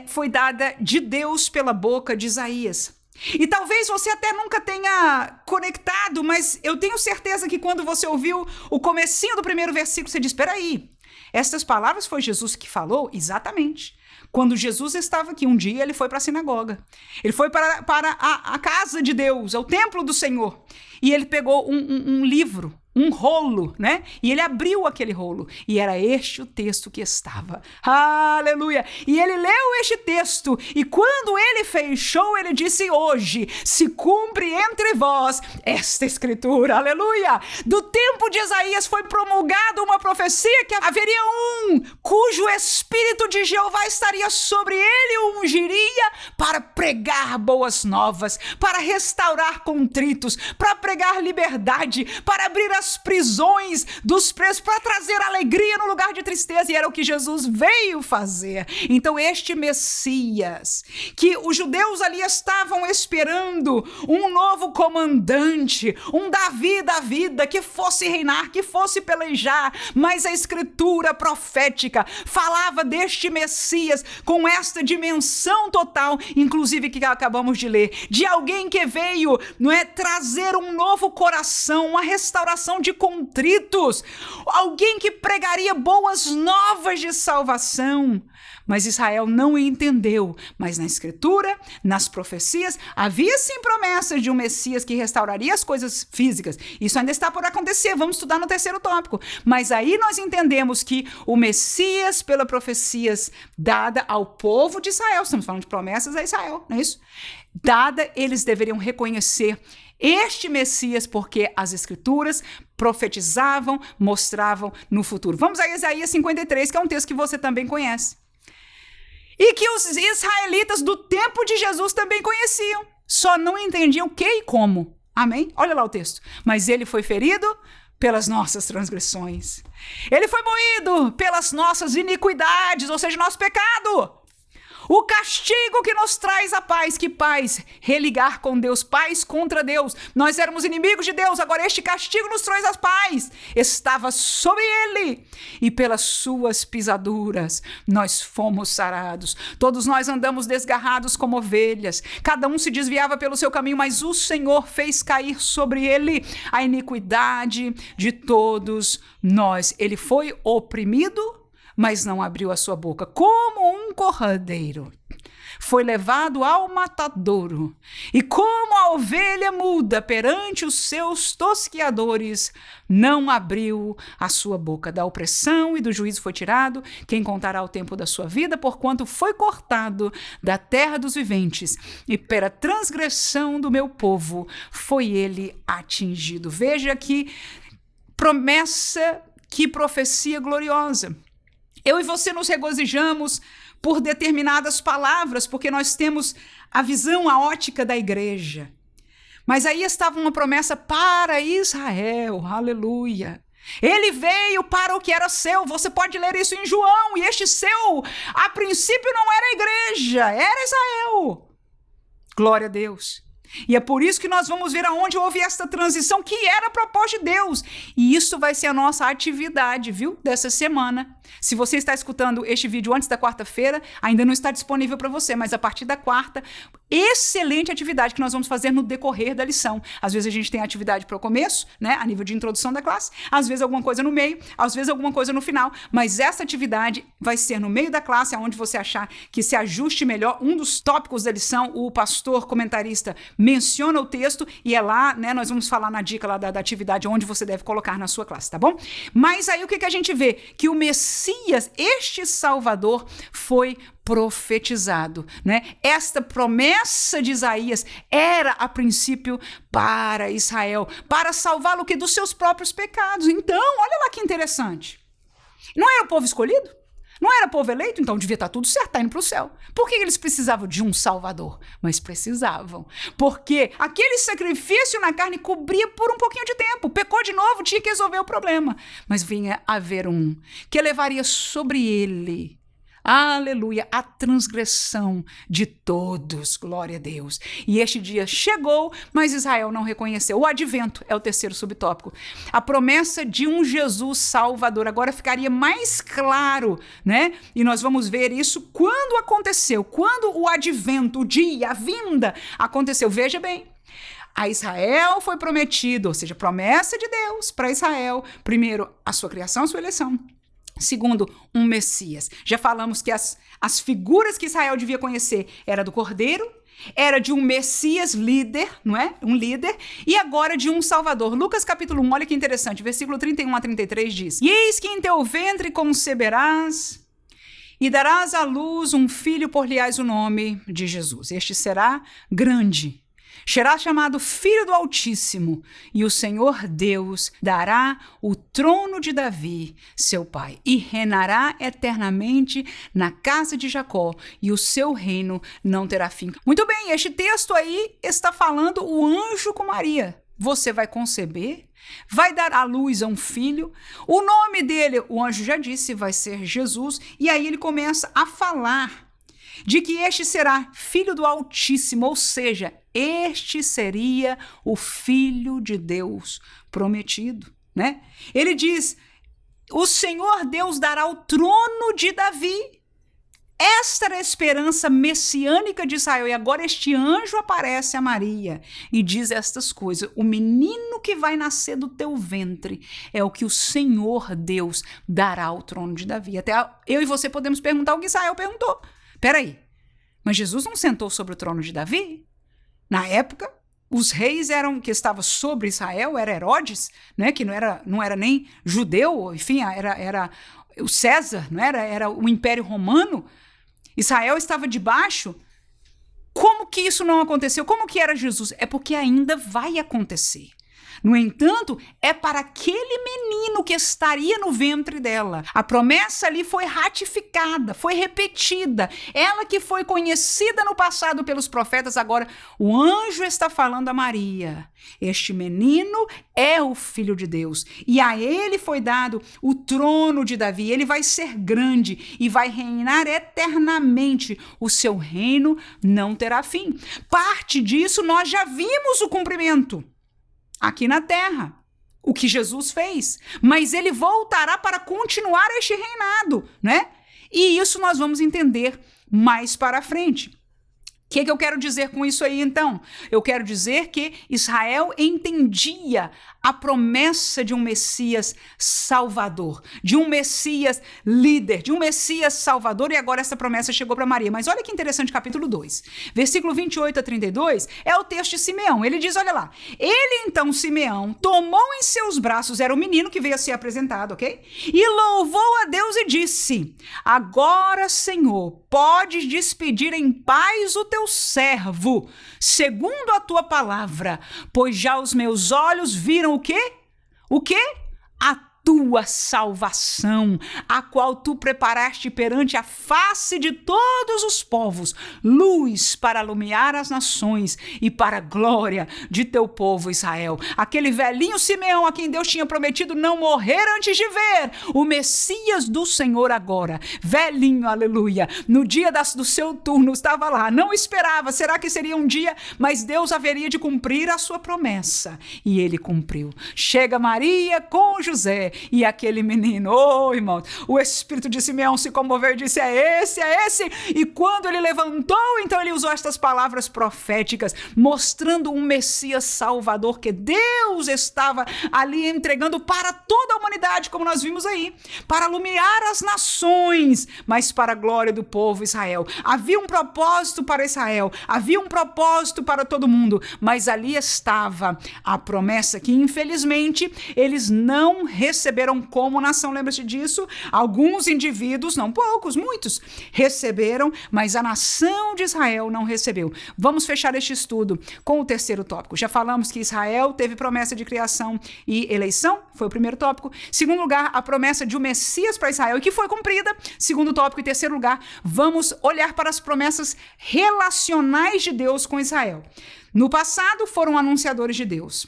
foi dada de Deus pela boca de Isaías. E talvez você até nunca tenha conectado, mas eu tenho certeza que quando você ouviu o comecinho do primeiro versículo, você diz, espera aí, estas palavras foi Jesus que falou? Exatamente. Quando Jesus estava aqui, um dia ele foi para a sinagoga. Ele foi para a casa de Deus, ao templo do Senhor. E ele pegou um livro, um rolo, né? E ele abriu aquele rolo. E era este o texto que estava. Aleluia! E ele leu este texto. E quando ele fechou, ele disse, hoje se cumpre entre vós esta escritura. Aleluia! Do tempo de Isaías foi promulgada uma profecia que haveria um cujo Espírito de Jeová estaria sobre ele, o ungiria para pregar boas novas, para restaurar contritos, para pregar liberdade, para abrir as prisões dos presos, para trazer alegria no lugar de tristeza, e era o que Jesus veio fazer. Então este Messias, que os judeus ali estavam esperando, um novo comandante, um Davi da vida, que fosse reinar, que fosse pelejar, mas a escritura profética falava deste Messias com esta dimensão total, inclusive que acabamos de ler, de alguém que veio, não é, trazer um novo coração, uma restauração de contritos, alguém que pregaria boas novas de salvação. Mas Israel não entendeu. Mas na escritura, nas profecias, havia sim promessas de um Messias que restauraria as coisas físicas. Isso ainda está por acontecer, vamos estudar no 3º tópico. Mas aí nós entendemos que o Messias, pela profecias dada ao povo de Israel, estamos falando de promessas a Israel, não é isso? Dada, eles deveriam reconhecer este Messias, porque as escrituras profetizavam, mostravam no futuro. Vamos a Isaías 53, que é um texto que você também conhece. E que os israelitas do tempo de Jesus também conheciam, só não entendiam o que e como. Amém? Olha lá o texto. Mas ele foi ferido pelas nossas transgressões. Ele foi moído pelas nossas iniquidades, ou seja, nosso pecado. O castigo que nos traz a paz, que paz? Religar com Deus, paz contra Deus. Nós éramos inimigos de Deus, agora este castigo nos traz a paz. Estava sobre ele e pelas suas pisaduras nós fomos sarados. Todos nós andamos desgarrados como ovelhas, cada um se desviava pelo seu caminho, mas o Senhor fez cair sobre ele a iniquidade de todos nós. Ele foi oprimido, mas não abriu a sua boca, como um cordeiro. Foi levado ao matadouro, e como a ovelha muda perante os seus tosquiadores, não abriu a sua boca. Da opressão e do juízo foi tirado. Quem contará o tempo da sua vida, porquanto foi cortado da terra dos viventes, e pela transgressão do meu povo foi ele atingido. Veja que promessa, que profecia gloriosa. Eu e você nos regozijamos por determinadas palavras, porque nós temos a visão, a ótica da igreja. Mas aí estava uma promessa para Israel, aleluia. Ele veio para o que era seu. Você pode ler isso em João, e este seu, a princípio, não era a igreja, era Israel. Glória a Deus. E é por isso que nós vamos ver aonde houve esta transição, que era a proposta de Deus. E isso vai ser a nossa atividade, viu? Dessa semana. Se você está escutando este vídeo antes da quarta-feira, ainda não está disponível para você, mas a partir da quarta, excelente atividade que nós vamos fazer no decorrer da lição. Às vezes a gente tem atividade para o começo, né? A nível de introdução da classe. Às vezes alguma coisa no meio, às vezes alguma coisa no final. Mas essa atividade vai ser no meio da classe, aonde você achar que se ajuste melhor. Um dos tópicos da lição, o pastor comentarista menciona o texto, e é lá, né? Nós vamos falar na dica lá da atividade onde você deve colocar na sua classe, tá bom? Mas aí o que a gente vê? Que o Messias, este Salvador, foi profetizado, né? Esta promessa de Isaías era a princípio para Israel, para salvá-lo que dos seus próprios pecados. Então, olha lá que interessante. Não era o povo escolhido? Não era povo eleito? Então devia estar tudo certo, tá indo para o céu. Por que eles precisavam de um Salvador? Mas precisavam. Porque aquele sacrifício na carne cobria por um pouquinho de tempo. Pecou de novo, tinha que resolver o problema. Mas vinha haver um que levaria sobre ele, aleluia, a transgressão de todos, glória a Deus. E este dia chegou, mas Israel não reconheceu. O advento é o terceiro subtópico. A promessa de um Jesus Salvador. Agora ficaria mais claro, né? E nós vamos ver isso quando aconteceu, quando o advento, o dia, a vinda aconteceu. Veja bem. A Israel foi prometido, ou seja, promessa de Deus para Israel. Primeiro, a sua criação, a sua eleição. Segundo, um Messias. Já falamos que as figuras que Israel devia conhecer era do Cordeiro, era de um Messias líder, não é? Um líder, e agora de um Salvador. Lucas capítulo 1, olha que interessante, versículo 31 a 33 diz: E eis que em teu ventre conceberás e darás à luz um filho, por-lhe-ás o nome de Jesus. Este será grande, será chamado Filho do Altíssimo, e o Senhor Deus dará o trono de Davi, seu pai, e reinará eternamente na casa de Jacó, e o seu reino não terá fim. Muito bem, este texto aí está falando o anjo com Maria. Você vai conceber, vai dar à luz a um filho, o nome dele, o anjo já disse, vai ser Jesus, e aí ele começa a falar de que este será filho do Altíssimo, ou seja, este seria o Filho de Deus prometido, né? Ele diz, o Senhor Deus dará o trono de Davi. Esta era a esperança messiânica de Israel. E agora este anjo aparece a Maria e diz estas coisas: o menino que vai nascer do teu ventre é o que o Senhor Deus dará ao trono de Davi. Até eu e você podemos perguntar o que Israel perguntou. Peraí, mas Jesus não sentou sobre o trono de Davi? Na época, os reis que estavam sobre Israel, era Herodes, né, que não era nem judeu, enfim, era o César, não era o Império Romano. Israel estava debaixo. Como que isso não aconteceu? Como que era Jesus? É porque ainda vai acontecer. No entanto, é para aquele menino que estaria no ventre dela. A promessa ali foi ratificada, foi repetida. Ela que foi conhecida no passado pelos profetas, agora o anjo está falando a Maria. Este menino é o Filho de Deus e a ele foi dado o trono de Davi. Ele vai ser grande e vai reinar eternamente. O seu reino não terá fim. Parte disso nós já vimos o cumprimento aqui na terra, o que Jesus fez, mas ele voltará para continuar este reinado, né? E isso nós vamos entender mais para frente. O que eu quero dizer com isso aí, então? Eu quero dizer que Israel entendia a promessa de um Messias salvador, de um Messias líder, de um Messias salvador, e agora essa promessa chegou para Maria. Mas olha que interessante, capítulo 2, versículo 28 a 32, é o texto de Simeão. Ele diz, olha lá, ele então, Simeão, tomou em seus braços, era o menino que veio a ser apresentado, ok? E louvou a Deus e disse, agora, Senhor, podes despedir em paz o teu servo, segundo a tua palavra, pois já os meus olhos viram o quê? O quê? A tua salvação, a qual tu preparaste perante a face de todos os povos, luz para iluminar as nações e para a glória de teu povo Israel. Aquele velhinho Simeão a quem Deus tinha prometido não morrer antes de ver o Messias do Senhor agora, velhinho, aleluia, no dia do seu turno estava lá, não esperava, será que seria um dia, mas Deus haveria de cumprir a sua promessa, e ele cumpriu. Chega Maria com José, e aquele menino, irmão, o espírito de Simeão se comoveu e disse, é esse, e quando ele levantou, então ele usou estas palavras proféticas, mostrando um Messias salvador que Deus estava ali entregando para toda a humanidade, como nós vimos aí, para iluminar as nações, mas para a glória do povo Israel. Havia um propósito para Israel, havia um propósito para todo mundo, mas ali estava a promessa que, infelizmente, eles não receberam como nação, lembra-se disso? Alguns indivíduos, não poucos, muitos, receberam, mas a nação de Israel não recebeu. Vamos fechar este estudo com o terceiro tópico. Já falamos que Israel teve promessa de criação e eleição, foi o primeiro tópico. Segundo lugar, a promessa de um Messias para Israel, que foi cumprida. Segundo tópico. E terceiro lugar, vamos olhar para as promessas relacionais de Deus com Israel. No passado, foram anunciadores de Deus.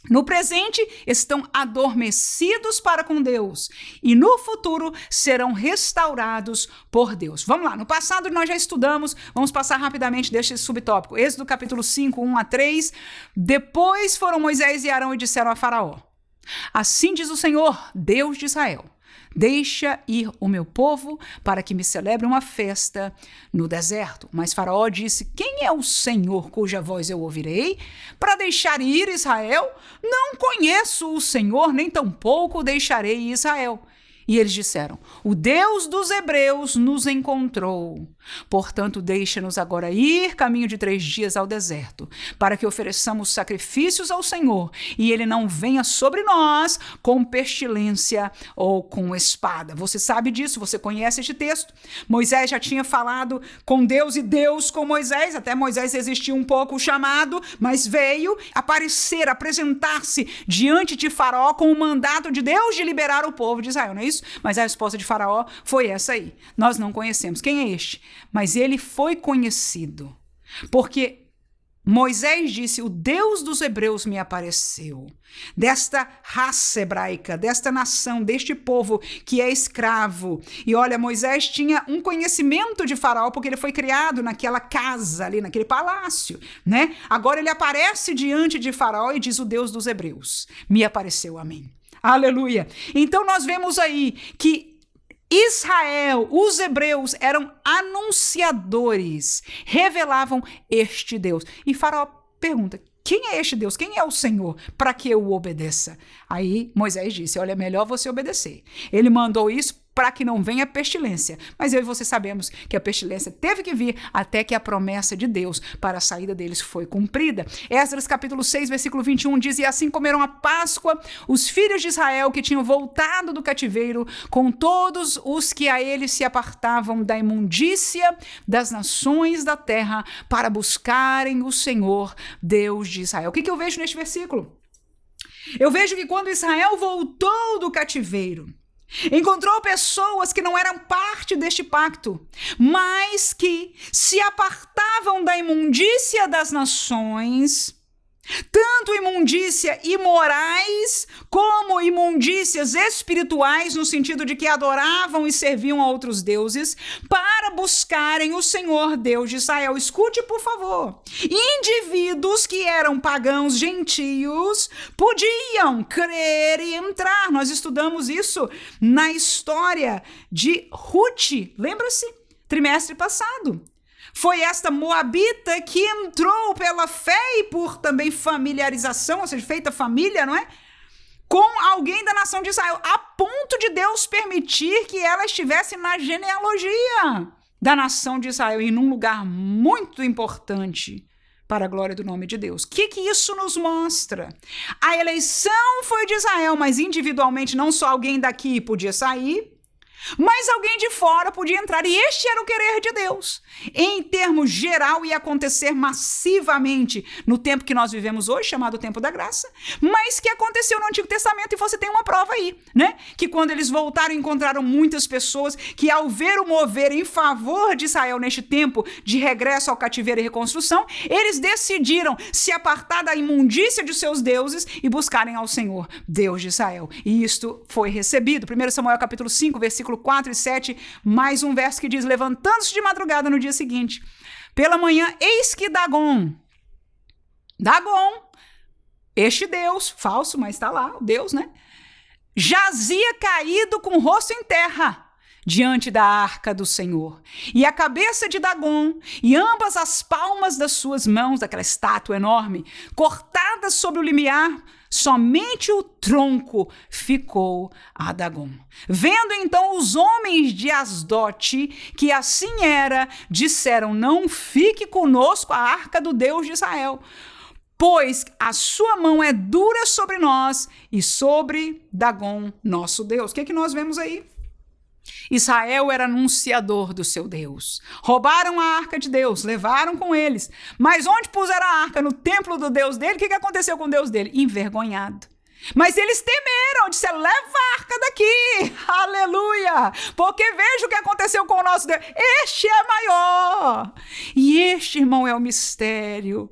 No presente, estão adormecidos para com Deus e no futuro serão restaurados por Deus. Vamos lá, no passado nós já estudamos, vamos passar rapidamente deste subtópico. Êxodo capítulo 5, 1 a 3. Depois foram Moisés e Arão e disseram a Faraó, assim diz o Senhor, Deus de Israel, deixa ir o meu povo para que me celebre uma festa no deserto. Mas Faraó disse, quem é o Senhor cuja voz eu ouvirei para deixar ir Israel? Não conheço o Senhor, nem tampouco deixarei Israel. E eles disseram, o Deus dos hebreus nos encontrou. Portanto, deixa-nos agora ir caminho de 3 dias ao deserto, para que ofereçamos sacrifícios ao Senhor, e ele não venha sobre nós com pestilência ou com espada. Você sabe disso, você conhece este texto. Moisés já tinha falado com Deus e Deus com Moisés, até Moisés resistiu um pouco o chamado, mas veio aparecer, apresentar-se diante de Faraó com o mandato de Deus de liberar o povo de Israel, não é isso? Mas a resposta de Faraó foi essa aí. Nós não conhecemos. Quem é este? Mas ele foi conhecido, porque Moisés disse, o Deus dos hebreus me apareceu. Desta raça hebraica, desta nação, deste povo que é escravo. E olha, Moisés tinha um conhecimento de Faraó, porque ele foi criado naquela casa ali, naquele palácio, né? Agora ele aparece diante de Faraó e diz, o Deus dos hebreus me apareceu a mim. Aleluia! Então nós vemos aí que Israel, os hebreus, eram anunciadores, revelavam este Deus. E Faraó pergunta, quem é este Deus? Quem é o Senhor para que eu o obedeça? Aí Moisés disse, olha, é melhor você obedecer. Ele mandou isso para que não venha pestilência. Mas eu e você sabemos que a pestilência teve que vir até que a promessa de Deus para a saída deles foi cumprida. Esdras capítulo 6, versículo 21 diz, e assim comeram a Páscoa os filhos de Israel que tinham voltado do cativeiro com todos os que a eles se apartavam da imundícia das nações da terra para buscarem o Senhor, Deus de Israel. O que eu vejo neste versículo? Eu vejo que quando Israel voltou do cativeiro, encontrou pessoas que não eram parte deste pacto, mas que se apartavam da imundícia das nações, tanto imundícia imorais como imundícias espirituais, no sentido de que adoravam e serviam a outros deuses, para buscarem o Senhor Deus de Israel. Escute, por favor. Indivíduos que eram pagãos gentios podiam crer e entrar. Nós estudamos isso na história de Ruth. Lembra-se? Trimestre passado. Foi esta moabita que entrou pela fé e por também familiarização, ou seja, feita família, não é? Com alguém da nação de Israel, a ponto de Deus permitir que ela estivesse na genealogia da nação de Israel, e num lugar muito importante para a glória do nome de Deus. O que isso nos mostra? A eleição foi de Israel, mas individualmente não só alguém daqui podia sair, mas alguém de fora podia entrar, e este era o querer de Deus, em termos geral, ia acontecer massivamente no tempo que nós vivemos hoje, chamado tempo da graça, mas que aconteceu no Antigo Testamento, e você tem uma prova aí, né? Que quando eles voltaram, encontraram muitas pessoas que, ao ver o mover em favor de Israel neste tempo de regresso ao cativeiro e reconstrução, eles decidiram se apartar da imundícia de seus deuses e buscarem ao Senhor, Deus de Israel. E isto foi recebido. 1 Samuel capítulo 5, versículo 4 e 7, mais um verso que diz: levantando-se de madrugada no dia seguinte, pela manhã, eis que Dagom, este Deus, falso, mas está lá, o Deus, né? Jazia caído com o rosto em terra, diante da arca do Senhor. E a cabeça de Dagom e ambas as palmas das suas mãos, daquela estátua enorme, cortadas sobre o limiar, somente o tronco ficou a Dagom. Vendo então os homens de Asdote, que assim era, disseram: não fique conosco a arca do Deus de Israel, pois a sua mão é dura sobre nós e sobre Dagom, nosso Deus. O que nós vemos aí? Israel era anunciador do seu Deus. Roubaram a arca de Deus, levaram com eles. Mas onde puseram a arca? No templo do Deus dele. O que aconteceu com o Deus dele? Envergonhado. Mas eles temeram, disseram: leva a arca daqui, aleluia, porque veja o que aconteceu com o nosso Deus. Este é maior. E este, irmão, é o mistério.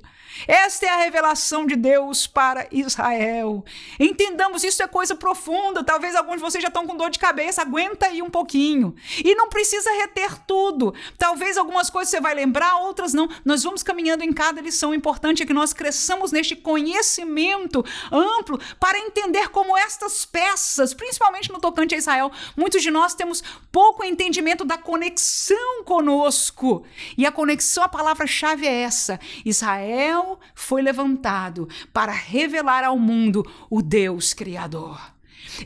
Esta é a revelação de Deus para Israel. Entendamos, isso é coisa profunda. Talvez alguns de vocês já estão com dor de cabeça. Aguenta aí um pouquinho. E não precisa reter tudo. Talvez algumas coisas você vai lembrar, outras não. Nós vamos caminhando em cada lição. O importante é que nós cresçamos neste conhecimento amplo para entender como estas peças, principalmente no tocante a Israel, muitos de nós temos pouco entendimento da conexão conosco. E a conexão, a palavra-chave é essa: Israel foi levantado para revelar ao mundo o Deus Criador.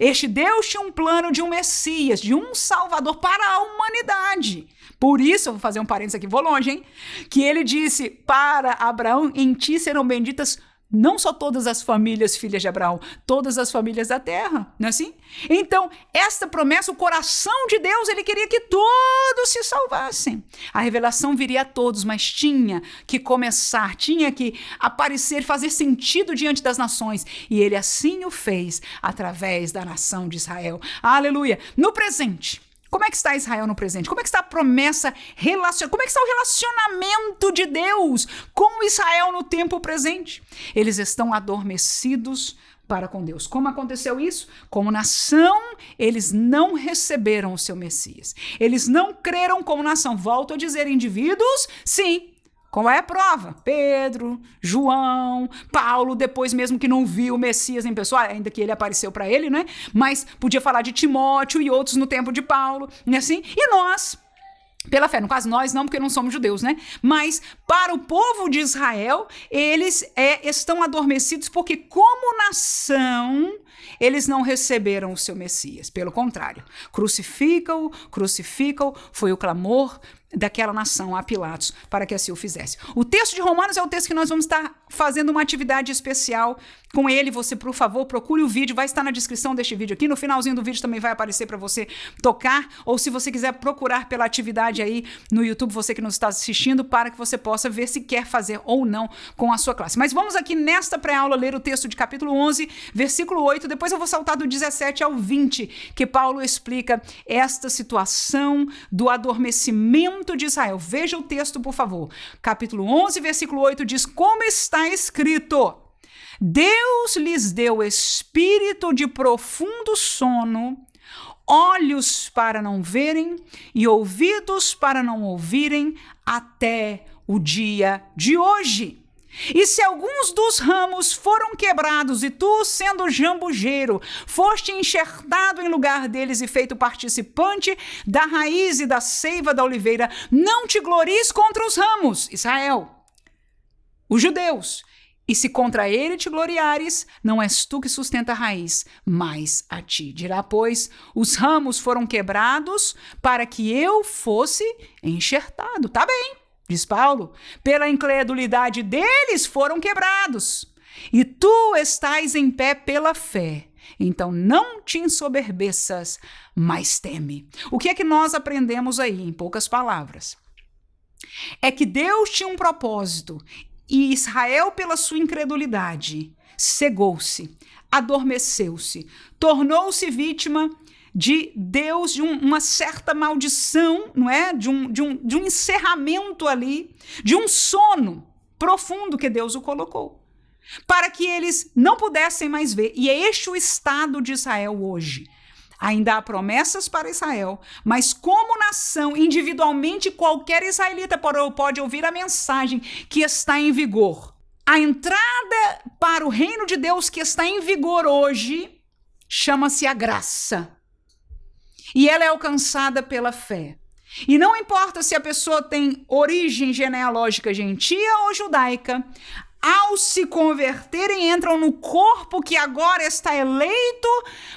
Este Deus tinha um plano de um Messias, de um Salvador para a humanidade. Por isso, eu vou fazer um parênteses aqui, vou longe, hein? Que ele disse para Abraão: em ti serão benditas não só todas as famílias filhas de Abraão, todas as famílias da terra, não é assim? Então, esta promessa, o coração de Deus, ele queria que todos se salvassem. A revelação viria a todos, mas tinha que começar, tinha que aparecer, fazer sentido diante das nações. E ele assim o fez, através da nação de Israel. Aleluia! No presente, como é que está Israel no presente? Como é que está a promessa relacionada? Como é que está o relacionamento de Deus com Israel no tempo presente? Eles estão adormecidos para com Deus. Como aconteceu isso? Como nação, eles não receberam o seu Messias. Eles não creram como nação. Volto a dizer, indivíduos, sim. Qual é a prova? Pedro, João, Paulo, depois mesmo que não viu o Messias em pessoa, ainda que ele apareceu para ele, né? Mas podia falar de Timóteo e outros no tempo de Paulo, né? Assim? E nós, pela fé, no caso nós não, porque não somos judeus, né? Mas para o povo de Israel, eles estão adormecidos porque como nação, eles não receberam o seu Messias. Pelo contrário, crucificam, foi o clamor daquela nação a Pilatos, para que assim o fizesse. O texto de Romanos é o texto que nós vamos estar fazendo uma atividade especial com ele. Você, por favor, procure o vídeo, vai estar na descrição deste vídeo aqui, no finalzinho do vídeo também vai aparecer para você tocar, ou se você quiser procurar pela atividade aí no YouTube, você que nos está assistindo, para que você possa ver se quer fazer ou não com a sua classe. Mas vamos aqui nesta pré-aula ler o texto de capítulo 11, versículo 8, depois eu vou saltar do 17 ao 20, que Paulo explica esta situação do adormecimento de Israel. Veja o texto, por favor. Capítulo 11, versículo 8 diz: como está escrito, Deus lhes deu espírito de profundo sono, olhos para não verem e ouvidos para não ouvirem até o dia de hoje. E se alguns dos ramos foram quebrados e tu, sendo jambujeiro, foste enxertado em lugar deles e feito participante da raiz e da seiva da oliveira, não te glories contra os ramos, Israel, os judeus. E se contra ele te gloriares, não és tu que sustenta a raiz, mas a ti. Dirá, pois, os ramos foram quebrados para que eu fosse enxertado. Tá bem, diz Paulo, pela incredulidade deles foram quebrados. E tu estás em pé pela fé. Então não te ensoberbeças, mas teme. O que é que nós aprendemos aí, em poucas palavras? É que Deus tinha um propósito. E Israel, pela sua incredulidade, cegou-se, adormeceu-se, tornou-se vítima de Deus, de uma certa maldição, não é? De um encerramento ali, de um sono profundo que Deus o colocou, para que eles não pudessem mais ver. E é este o estado de Israel hoje. Ainda há promessas para Israel, mas como nação, individualmente, qualquer israelita pode ouvir a mensagem que está em vigor. A entrada para o reino de Deus que está em vigor hoje chama-se a graça. E ela é alcançada pela fé. E não importa se a pessoa tem origem genealógica gentia ou judaica, ao se converterem, entram no corpo que agora está eleito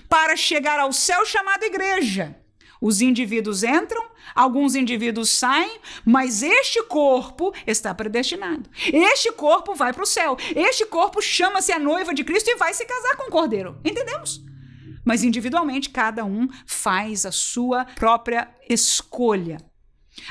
para chegar ao céu, chamado igreja. Os indivíduos entram, alguns indivíduos saem, mas este corpo está predestinado. Este corpo vai para o céu. Este corpo chama-se a noiva de Cristo e vai se casar com o Cordeiro. Entendemos? Mas individualmente, cada um faz a sua própria escolha.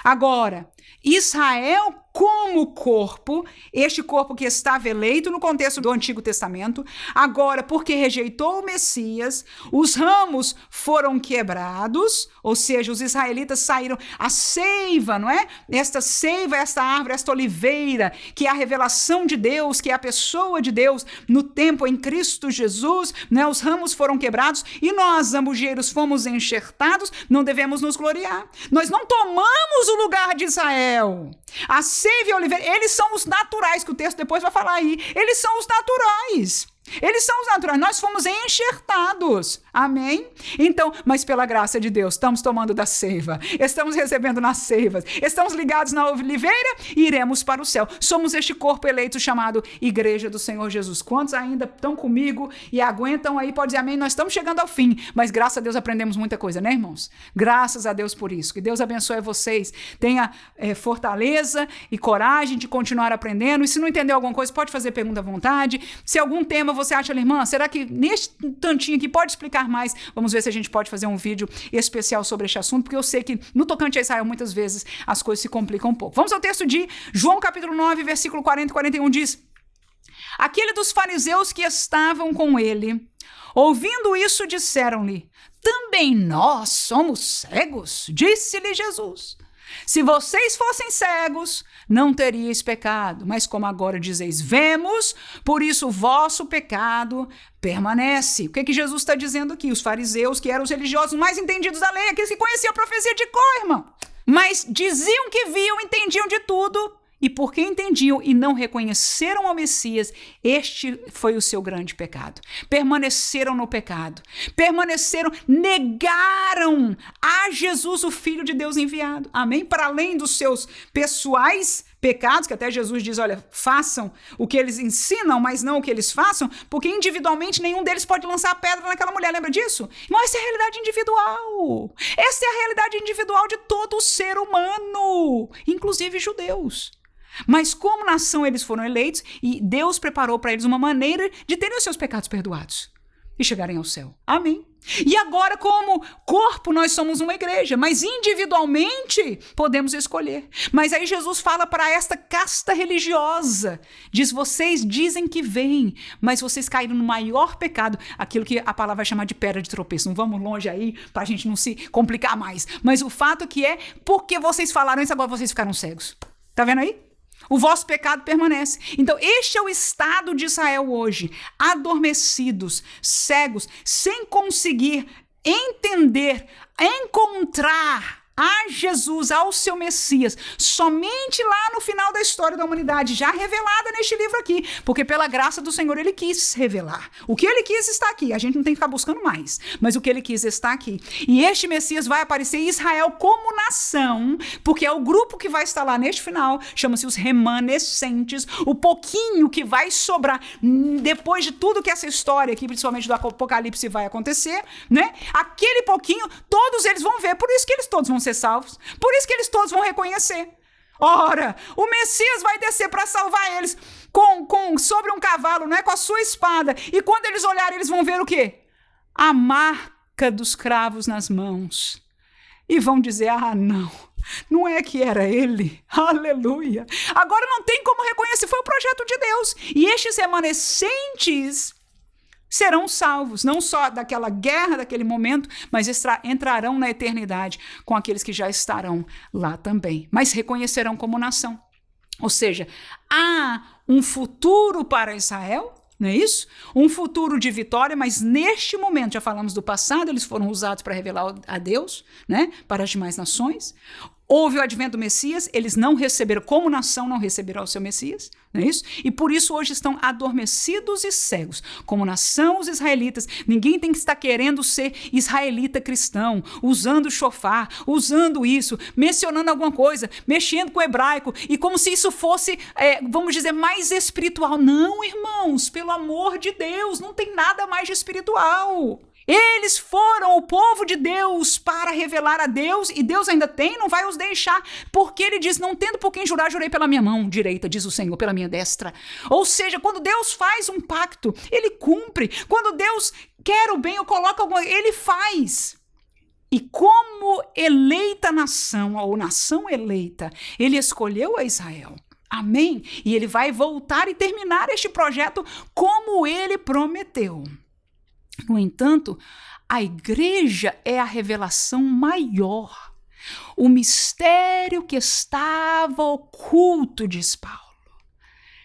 Agora, Israel como corpo, este corpo que estava eleito no contexto do Antigo Testamento, agora, porque rejeitou o Messias, os ramos foram quebrados, ou seja, os israelitas saíram, a seiva, não é? Esta seiva, esta árvore, esta oliveira, que é a revelação de Deus, que é a pessoa de Deus no tempo em Cristo Jesus, né? Os ramos foram quebrados e nós, zambujeiros, fomos enxertados, não devemos nos gloriar. Nós não tomamos o lugar de Israel. A seiva e a oliveira, eles são os naturais, que o texto depois vai falar aí. Eles são os naturais. Eles são os naturais, nós fomos enxertados, amém? Então, mas pela graça de Deus, estamos tomando da seiva, estamos recebendo nas seivas, estamos ligados na oliveira e iremos para o céu. Somos este corpo eleito chamado Igreja do Senhor Jesus. Quantos ainda estão comigo e aguentam aí, pode dizer amém? Nós estamos chegando ao fim, mas graças a Deus aprendemos muita coisa, né, irmãos? Graças a Deus por isso, que Deus abençoe vocês, tenha fortaleza e coragem de continuar aprendendo, e se não entendeu alguma coisa, pode fazer pergunta à vontade. Se algum tema você acha, irmã, será que neste tantinho aqui pode explicar mais? Vamos ver se a gente pode fazer um vídeo especial sobre este assunto, porque eu sei que no tocante a Israel, muitas vezes as coisas se complicam um pouco. Vamos ao texto de João capítulo 9, versículo 40 e 41, diz: aquele dos fariseus que estavam com ele, ouvindo isso, disseram-lhe: também nós somos cegos? Disse-lhe Jesus: se vocês fossem cegos, não teríeis pecado, mas como agora dizeis, vemos, por isso o vosso pecado permanece. O que Jesus está dizendo aqui? Os fariseus, que eram os religiosos mais entendidos da lei, aqueles que conheciam a profecia de cor, irmão, mas diziam que viam, entendiam de tudo, e porque entendiam e não reconheceram ao Messias, este foi o seu grande pecado. Permaneceram no pecado, negaram a Jesus, o Filho de Deus enviado. Amém? Para além dos seus pessoais pecados, que até Jesus diz, olha, façam o que eles ensinam, mas não o que eles façam, porque individualmente nenhum deles pode lançar a pedra naquela mulher, lembra disso? Irmão, essa é a realidade individual. Essa é a realidade individual de todo ser humano, inclusive judeus. Mas como nação eles foram eleitos e Deus preparou para eles uma maneira de terem os seus pecados perdoados e chegarem ao céu. Amém. E agora, como corpo, nós somos uma igreja, mas individualmente podemos escolher. Mas aí Jesus fala para esta casta religiosa, diz, vocês dizem que vêm, mas vocês caíram no maior pecado, aquilo que a palavra vai chamar de pedra de tropeço. Não vamos longe aí, para a gente não se complicar mais. Mas o fato que é, porque vocês falaram isso, agora vocês ficaram cegos. Tá vendo aí? O vosso pecado permanece. Então, este é o estado de Israel hoje. Adormecidos, cegos, sem conseguir entender, encontrar a Jesus, ao seu Messias, somente lá no final da história da humanidade, já revelada neste livro aqui, porque pela graça do Senhor ele quis revelar. O que ele quis está aqui, a gente não tem que ficar buscando mais, mas o que ele quis está aqui. E este Messias vai aparecer em Israel como nação, porque é o grupo que vai estar lá neste final, chama-se os remanescentes, o pouquinho que vai sobrar depois de tudo que essa história aqui, principalmente do Apocalipse, vai acontecer, né? Aquele pouquinho, todos eles vão ver, por isso que eles todos vão ser salvos. Por isso que eles todos vão reconhecer. Ora, o Messias vai descer para salvar eles sobre um cavalo, não é? Com a sua espada. E quando eles olharem, eles vão ver o quê? A marca dos cravos nas mãos. E vão dizer, não é que era ele. Aleluia. Agora não tem como reconhecer, foi o projeto de Deus. E estes remanescentes serão salvos, não só daquela guerra, daquele momento, mas entrarão na eternidade com aqueles que já estarão lá também, mas reconhecerão como nação. Ou seja, há um futuro para Israel, não é isso? Um futuro de vitória, mas neste momento, já falamos do passado, eles foram usados para revelar a Deus, né, para as demais nações. Houve o advento do Messias, eles não receberam, como nação, não receberam o seu Messias, não é isso? E por isso hoje estão adormecidos e cegos. Como nação, os israelitas, ninguém tem que estar querendo ser israelita cristão, usando chofar, usando isso, mencionando alguma coisa, mexendo com o hebraico, e como se isso fosse, vamos dizer, mais espiritual. Não, irmãos, pelo amor de Deus, não tem nada mais de espiritual. Eles foram o povo de Deus para revelar a Deus, e Deus ainda tem, não vai os deixar, porque ele diz, não tendo por quem jurar, jurei pela minha mão direita, diz o Senhor, pela minha destra. Ou seja, quando Deus faz um pacto, ele cumpre. Quando Deus quer o bem ou coloca alguma coisa, ele faz. E como eleita nação, ou nação eleita, ele escolheu a Israel. Amém? E ele vai voltar e terminar este projeto como ele prometeu. No entanto, a igreja é a revelação maior, o mistério que estava oculto, diz Paulo.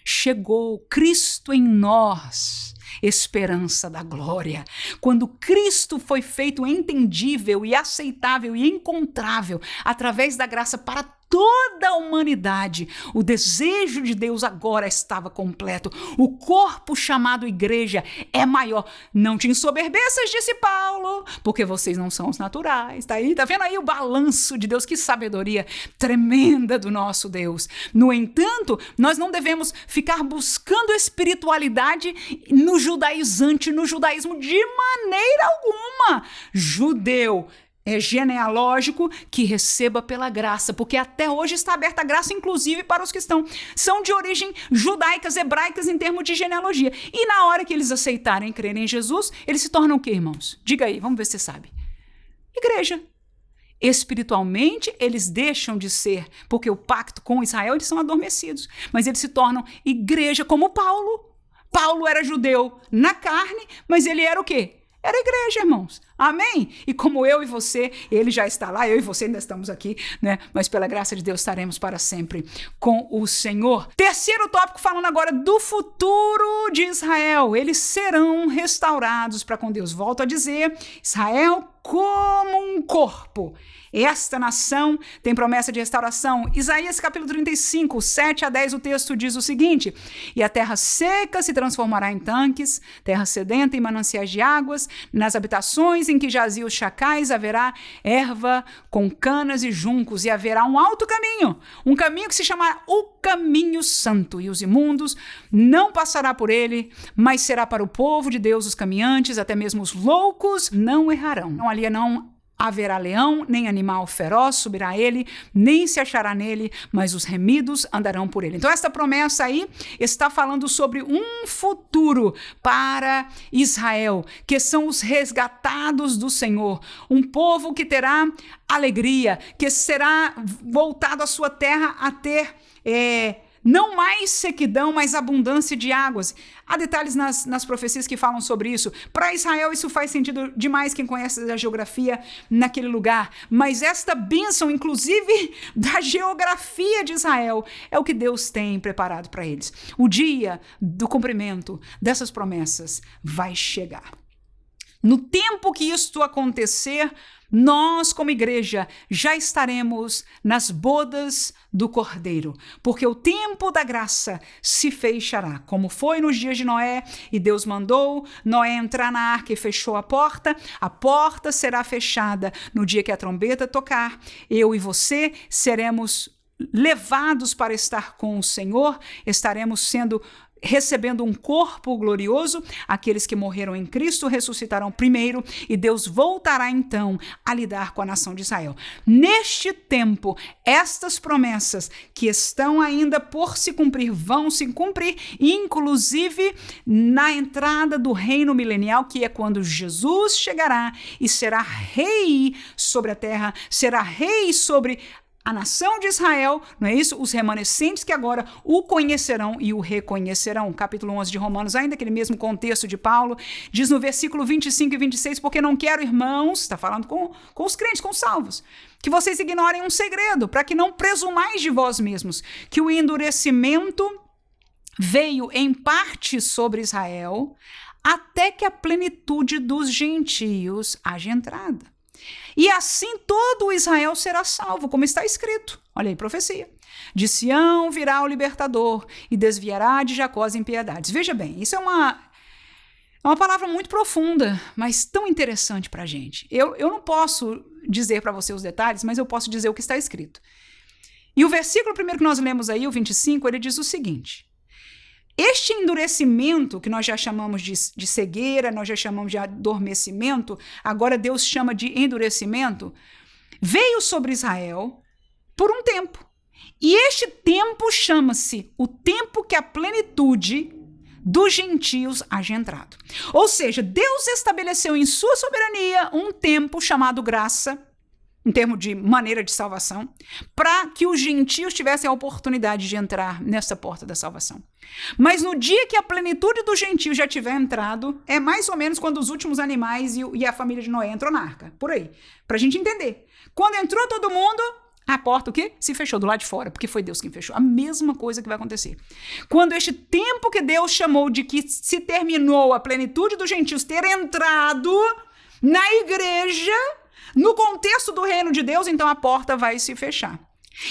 Chegou Cristo em nós, esperança da glória. Quando Cristo foi feito entendível e aceitável e encontrável através da graça para toda a humanidade, o desejo de Deus agora estava completo. O corpo chamado igreja é maior. Não te ensoberbeças, disse Paulo, porque vocês não são os naturais. Tá aí, tá vendo aí o balanço de Deus? Que sabedoria tremenda do nosso Deus. No entanto, nós não devemos ficar buscando espiritualidade no judaizante, no judaísmo, de maneira alguma. Judeu é genealógico, que receba pela graça, porque até hoje está aberta a graça, inclusive para os que são de origem judaicas, hebraicas, em termos de genealogia. E na hora que eles aceitarem e crerem em Jesus, eles se tornam o quê, irmãos? Diga aí, vamos ver se você sabe. Igreja. Espiritualmente, eles deixam de ser, porque o pacto com Israel, eles são adormecidos, mas eles se tornam igreja, como Paulo. Paulo era judeu na carne, mas ele era o quê? Era igreja, irmãos. Amém? E como eu e você, ele já está lá, eu e você ainda estamos aqui, né? Mas pela graça de Deus estaremos para sempre com o Senhor. Terceiro tópico, falando agora do futuro de Israel. Eles serão restaurados para com Deus. Volto a dizer, Israel como um corpo. Esta nação tem promessa de restauração. Isaías capítulo 35, 7 a 10, o texto diz o seguinte: e a terra seca se transformará em tanques, terra sedenta em mananciais de águas, nas habitações em que jaziam os chacais haverá erva com canas e juncos, e haverá um alto caminho, um caminho que se chamará o caminho santo, e os imundos não passará por ele, mas será para o povo de Deus os caminhantes, até mesmo os loucos não errarão. Não, ali não haverá leão, nem animal feroz subirá a ele, nem se achará nele, mas os remidos andarão por ele. Então esta promessa aí está falando sobre um futuro para Israel, que são os resgatados do Senhor, um povo que terá alegria, que será voltado à sua terra a ter não mais sequidão, mas abundância de águas. Há detalhes nas profecias que falam sobre isso. Para Israel isso faz sentido demais, quem conhece a geografia naquele lugar. Mas esta bênção, inclusive da geografia de Israel, é o que Deus tem preparado para eles. O dia do cumprimento dessas promessas vai chegar. No tempo que isto acontecer, nós, como igreja, já estaremos nas bodas do Cordeiro, porque o tempo da graça se fechará, como foi nos dias de Noé, e Deus mandou Noé entrar na arca e fechou a porta será fechada no dia que a trombeta tocar. Eu e você seremos levados para estar com o Senhor, estaremos recebendo um corpo glorioso. Aqueles que morreram em Cristo ressuscitarão primeiro e Deus voltará então a lidar com a nação de Israel. Neste tempo, estas promessas que estão ainda por se cumprir, vão se cumprir, inclusive na entrada do reino milenial, que é quando Jesus chegará e será rei sobre a terra, será rei sobre a nação de Israel, não é isso? Os remanescentes que agora o conhecerão e o reconhecerão. Capítulo 11 de Romanos, ainda aquele mesmo contexto de Paulo, diz no versículo 25 e 26, porque não quero, irmãos, está falando com os crentes, com os salvos, que vocês ignorem um segredo, para que não presumais de vós mesmos, que o endurecimento veio em parte sobre Israel, até que a plenitude dos gentios haja entrada. E assim todo Israel será salvo, como está escrito. Olha aí, profecia. De Sião virá o libertador e desviará de Jacó as impiedades. Veja bem, isso é uma palavra muito profunda, mas tão interessante para a gente. Eu não posso dizer para você os detalhes, mas eu posso dizer o que está escrito. E o versículo primeiro que nós lemos aí, o 25, ele diz o seguinte: este endurecimento, que nós já chamamos de cegueira, nós já chamamos de adormecimento, agora Deus chama de endurecimento, veio sobre Israel por um tempo. E este tempo chama-se o tempo que a plenitude dos gentios haja entrado. Ou seja, Deus estabeleceu em sua soberania um tempo chamado graça, em termos de maneira de salvação, para que os gentios tivessem a oportunidade de entrar nessa porta da salvação. Mas no dia que a plenitude dos gentios já tiver entrado, é mais ou menos quando os últimos animais e a família de Noé entrou na arca, por aí, para a gente entender. Quando entrou todo mundo, a porta o quê? Se fechou do lado de fora, porque foi Deus quem fechou. A mesma coisa que vai acontecer. Quando este tempo que Deus chamou de que se terminou a plenitude dos gentios ter entrado na igreja, no contexto do reino de Deus, então a porta vai se fechar.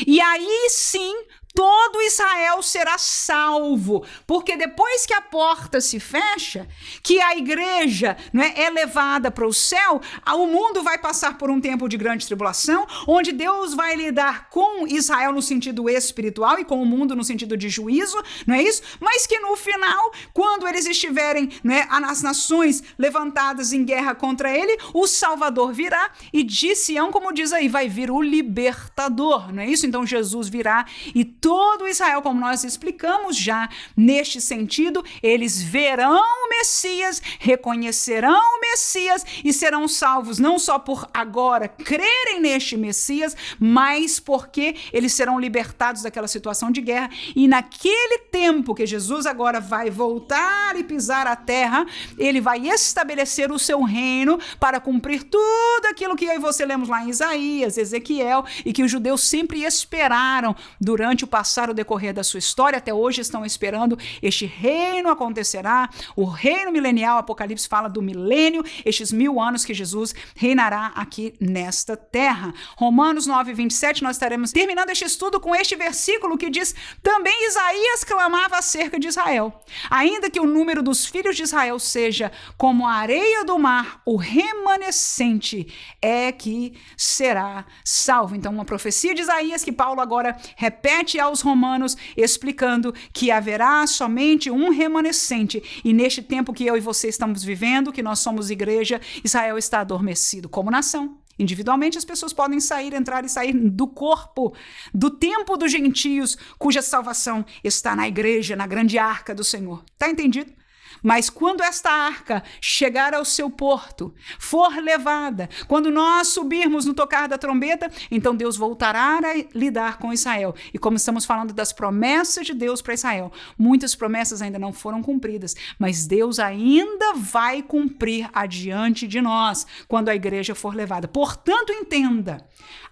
E aí sim, todo Israel será salvo, porque depois que a porta se fecha, que a igreja, não é levada para o céu, o mundo vai passar por um tempo de grande tribulação, onde Deus vai lidar com Israel no sentido espiritual e com o mundo no sentido de juízo, não é isso? Mas que no final, quando eles estiverem, não é, as nações levantadas em guerra contra ele, o Salvador virá e de Sião, como diz aí, vai vir o libertador, não é isso? Então Jesus virá e todo Israel, como nós explicamos já neste sentido, eles verão o Messias, reconhecerão o Messias e serão salvos não só por agora crerem neste Messias, mas porque eles serão libertados daquela situação de guerra. E naquele tempo que Jesus agora vai voltar e pisar a terra, ele vai estabelecer o seu reino para cumprir tudo aquilo que eu e você lemos lá em Isaías, Ezequiel, e que os judeus sempre esperaram durante o passar o decorrer da sua história, até hoje estão esperando. Este reino acontecerá, o reino milenial, Apocalipse fala do milênio, estes 1000 anos que Jesus reinará aqui nesta terra. Romanos 9, 27, nós estaremos terminando este estudo com este versículo que diz: também Isaías clamava acerca de Israel. Ainda que o número dos filhos de Israel seja como a areia do mar, o remanescente é que será salvo. Então, uma profecia de Isaías que Paulo agora repete aos romanos, Romanos, explicando que haverá somente um remanescente. E neste tempo que eu e você estamos vivendo, que nós somos igreja, Israel está adormecido como nação. Individualmente as pessoas podem sair, entrar e sair do corpo, do tempo dos gentios, cuja salvação está na igreja, na grande arca do Senhor. Está entendido? Mas quando esta arca chegar ao seu porto, for levada, quando nós subirmos no tocar da trombeta, então Deus voltará a lidar com Israel. E como estamos falando das promessas de Deus para Israel, muitas promessas ainda não foram cumpridas, mas Deus ainda vai cumprir adiante de nós, quando a igreja for levada. Portanto, entenda,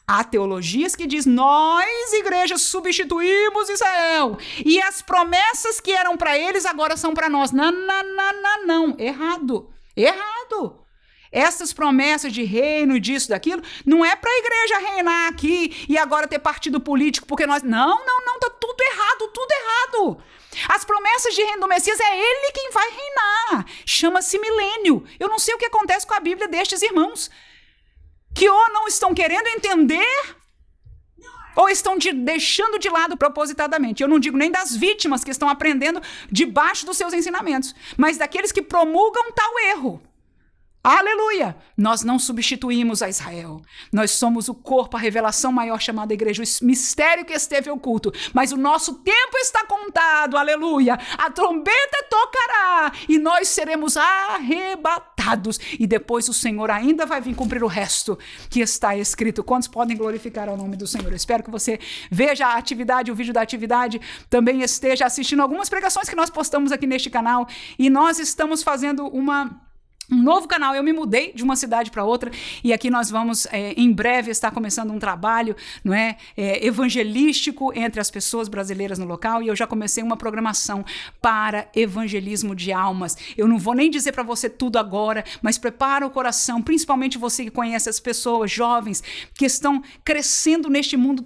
há teologias que diz nós, igreja, substituímos Israel. E as promessas que eram para eles agora são para nós. Não. Errado. Essas promessas de reino, disso, daquilo, não é para a igreja reinar aqui e agora ter partido político, porque nós... Não, tá tudo errado. As promessas de reino do Messias é ele quem vai reinar. Chama-se milênio. Eu não sei o que acontece com a Bíblia destes irmãos, que ou não estão querendo entender, ou estão deixando de lado propositadamente. Eu não digo nem das vítimas que estão aprendendo debaixo dos seus ensinamentos, mas daqueles que promulgam tal erro. Aleluia! Nós não substituímos a Israel. Nós somos o corpo, a revelação maior chamada igreja, o mistério que esteve oculto. Mas o nosso tempo está contado, aleluia! A trombeta tocará e nós seremos arrebatados. E depois o Senhor ainda vai vir cumprir o resto que está escrito. Quantos podem glorificar ao nome do Senhor? Eu espero que você veja a atividade, o vídeo da atividade, também esteja assistindo algumas pregações que nós postamos aqui neste canal. E nós estamos fazendo um novo canal. Eu me mudei de uma cidade para outra e aqui nós vamos em breve estar começando um trabalho, não é, evangelístico entre as pessoas brasileiras no local, e eu já comecei uma programação para evangelismo de almas. Eu não vou nem dizer para você tudo agora, mas prepara o coração, principalmente você que conhece as pessoas jovens que estão crescendo neste mundo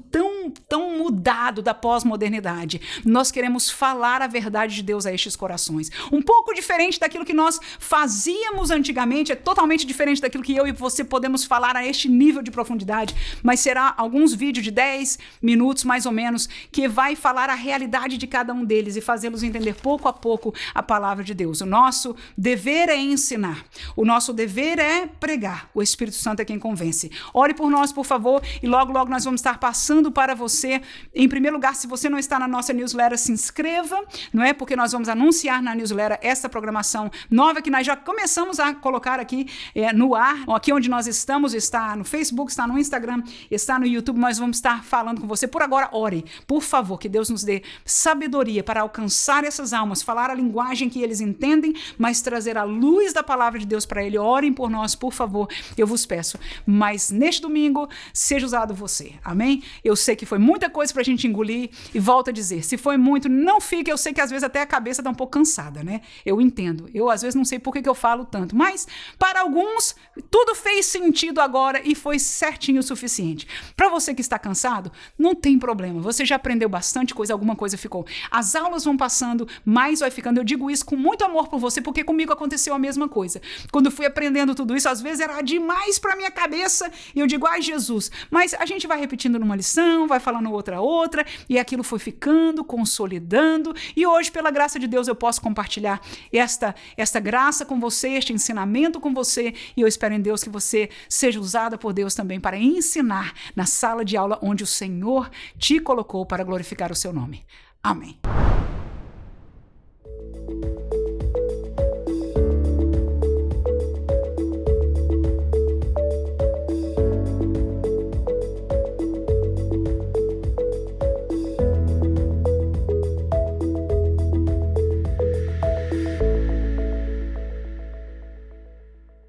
tão mudado da pós-modernidade. Nós queremos falar a verdade de Deus a estes corações. Um pouco diferente daquilo que nós fazíamos antigamente, é totalmente diferente daquilo que eu e você podemos falar a este nível de profundidade, mas será alguns vídeos de 10 minutos mais ou menos, que vai falar a realidade de cada um deles e fazê-los entender pouco a pouco a palavra de Deus. O nosso dever é ensinar, o nosso dever é pregar, o Espírito Santo é quem convence. Ore por nós, por favor, e logo nós vamos estar passando para você. Em primeiro lugar, se você não está na nossa newsletter, se inscreva, não é? Porque nós vamos anunciar na newsletter essa programação nova que nós já começamos a colocar aqui no ar. Aqui onde nós estamos, está no Facebook, está no Instagram, está no YouTube. Nós vamos estar falando com você. Por agora, ore, por favor, que Deus nos dê sabedoria para alcançar essas almas, falar a linguagem que eles entendem, mas trazer a luz da palavra de Deus para ele. Orem por nós, por favor, eu vos peço. Mas neste domingo, seja usado você, amém? Eu sei que foi muita coisa para a gente engolir e volto a dizer, se foi muito, não fique. Eu sei que às vezes até a cabeça está um pouco cansada, né? Eu entendo. Eu às vezes não sei por que eu falo tanto, mas para alguns tudo fez sentido agora e foi certinho o suficiente. Para você que está cansado, não tem problema, você já aprendeu bastante coisa, alguma coisa ficou. As aulas vão passando, mais vai ficando. Eu digo isso com muito amor por você, porque comigo aconteceu a mesma coisa. Quando eu fui aprendendo tudo isso, às vezes era demais para minha cabeça e eu digo, ai Jesus, mas a gente vai repetindo numa lição, vai falando outra, e aquilo foi ficando, consolidando, e hoje, pela graça de Deus, eu posso compartilhar esta graça com você, este ensinamento com você, e eu espero em Deus que você seja usada por Deus também para ensinar na sala de aula onde o Senhor te colocou para glorificar o seu nome. Amém.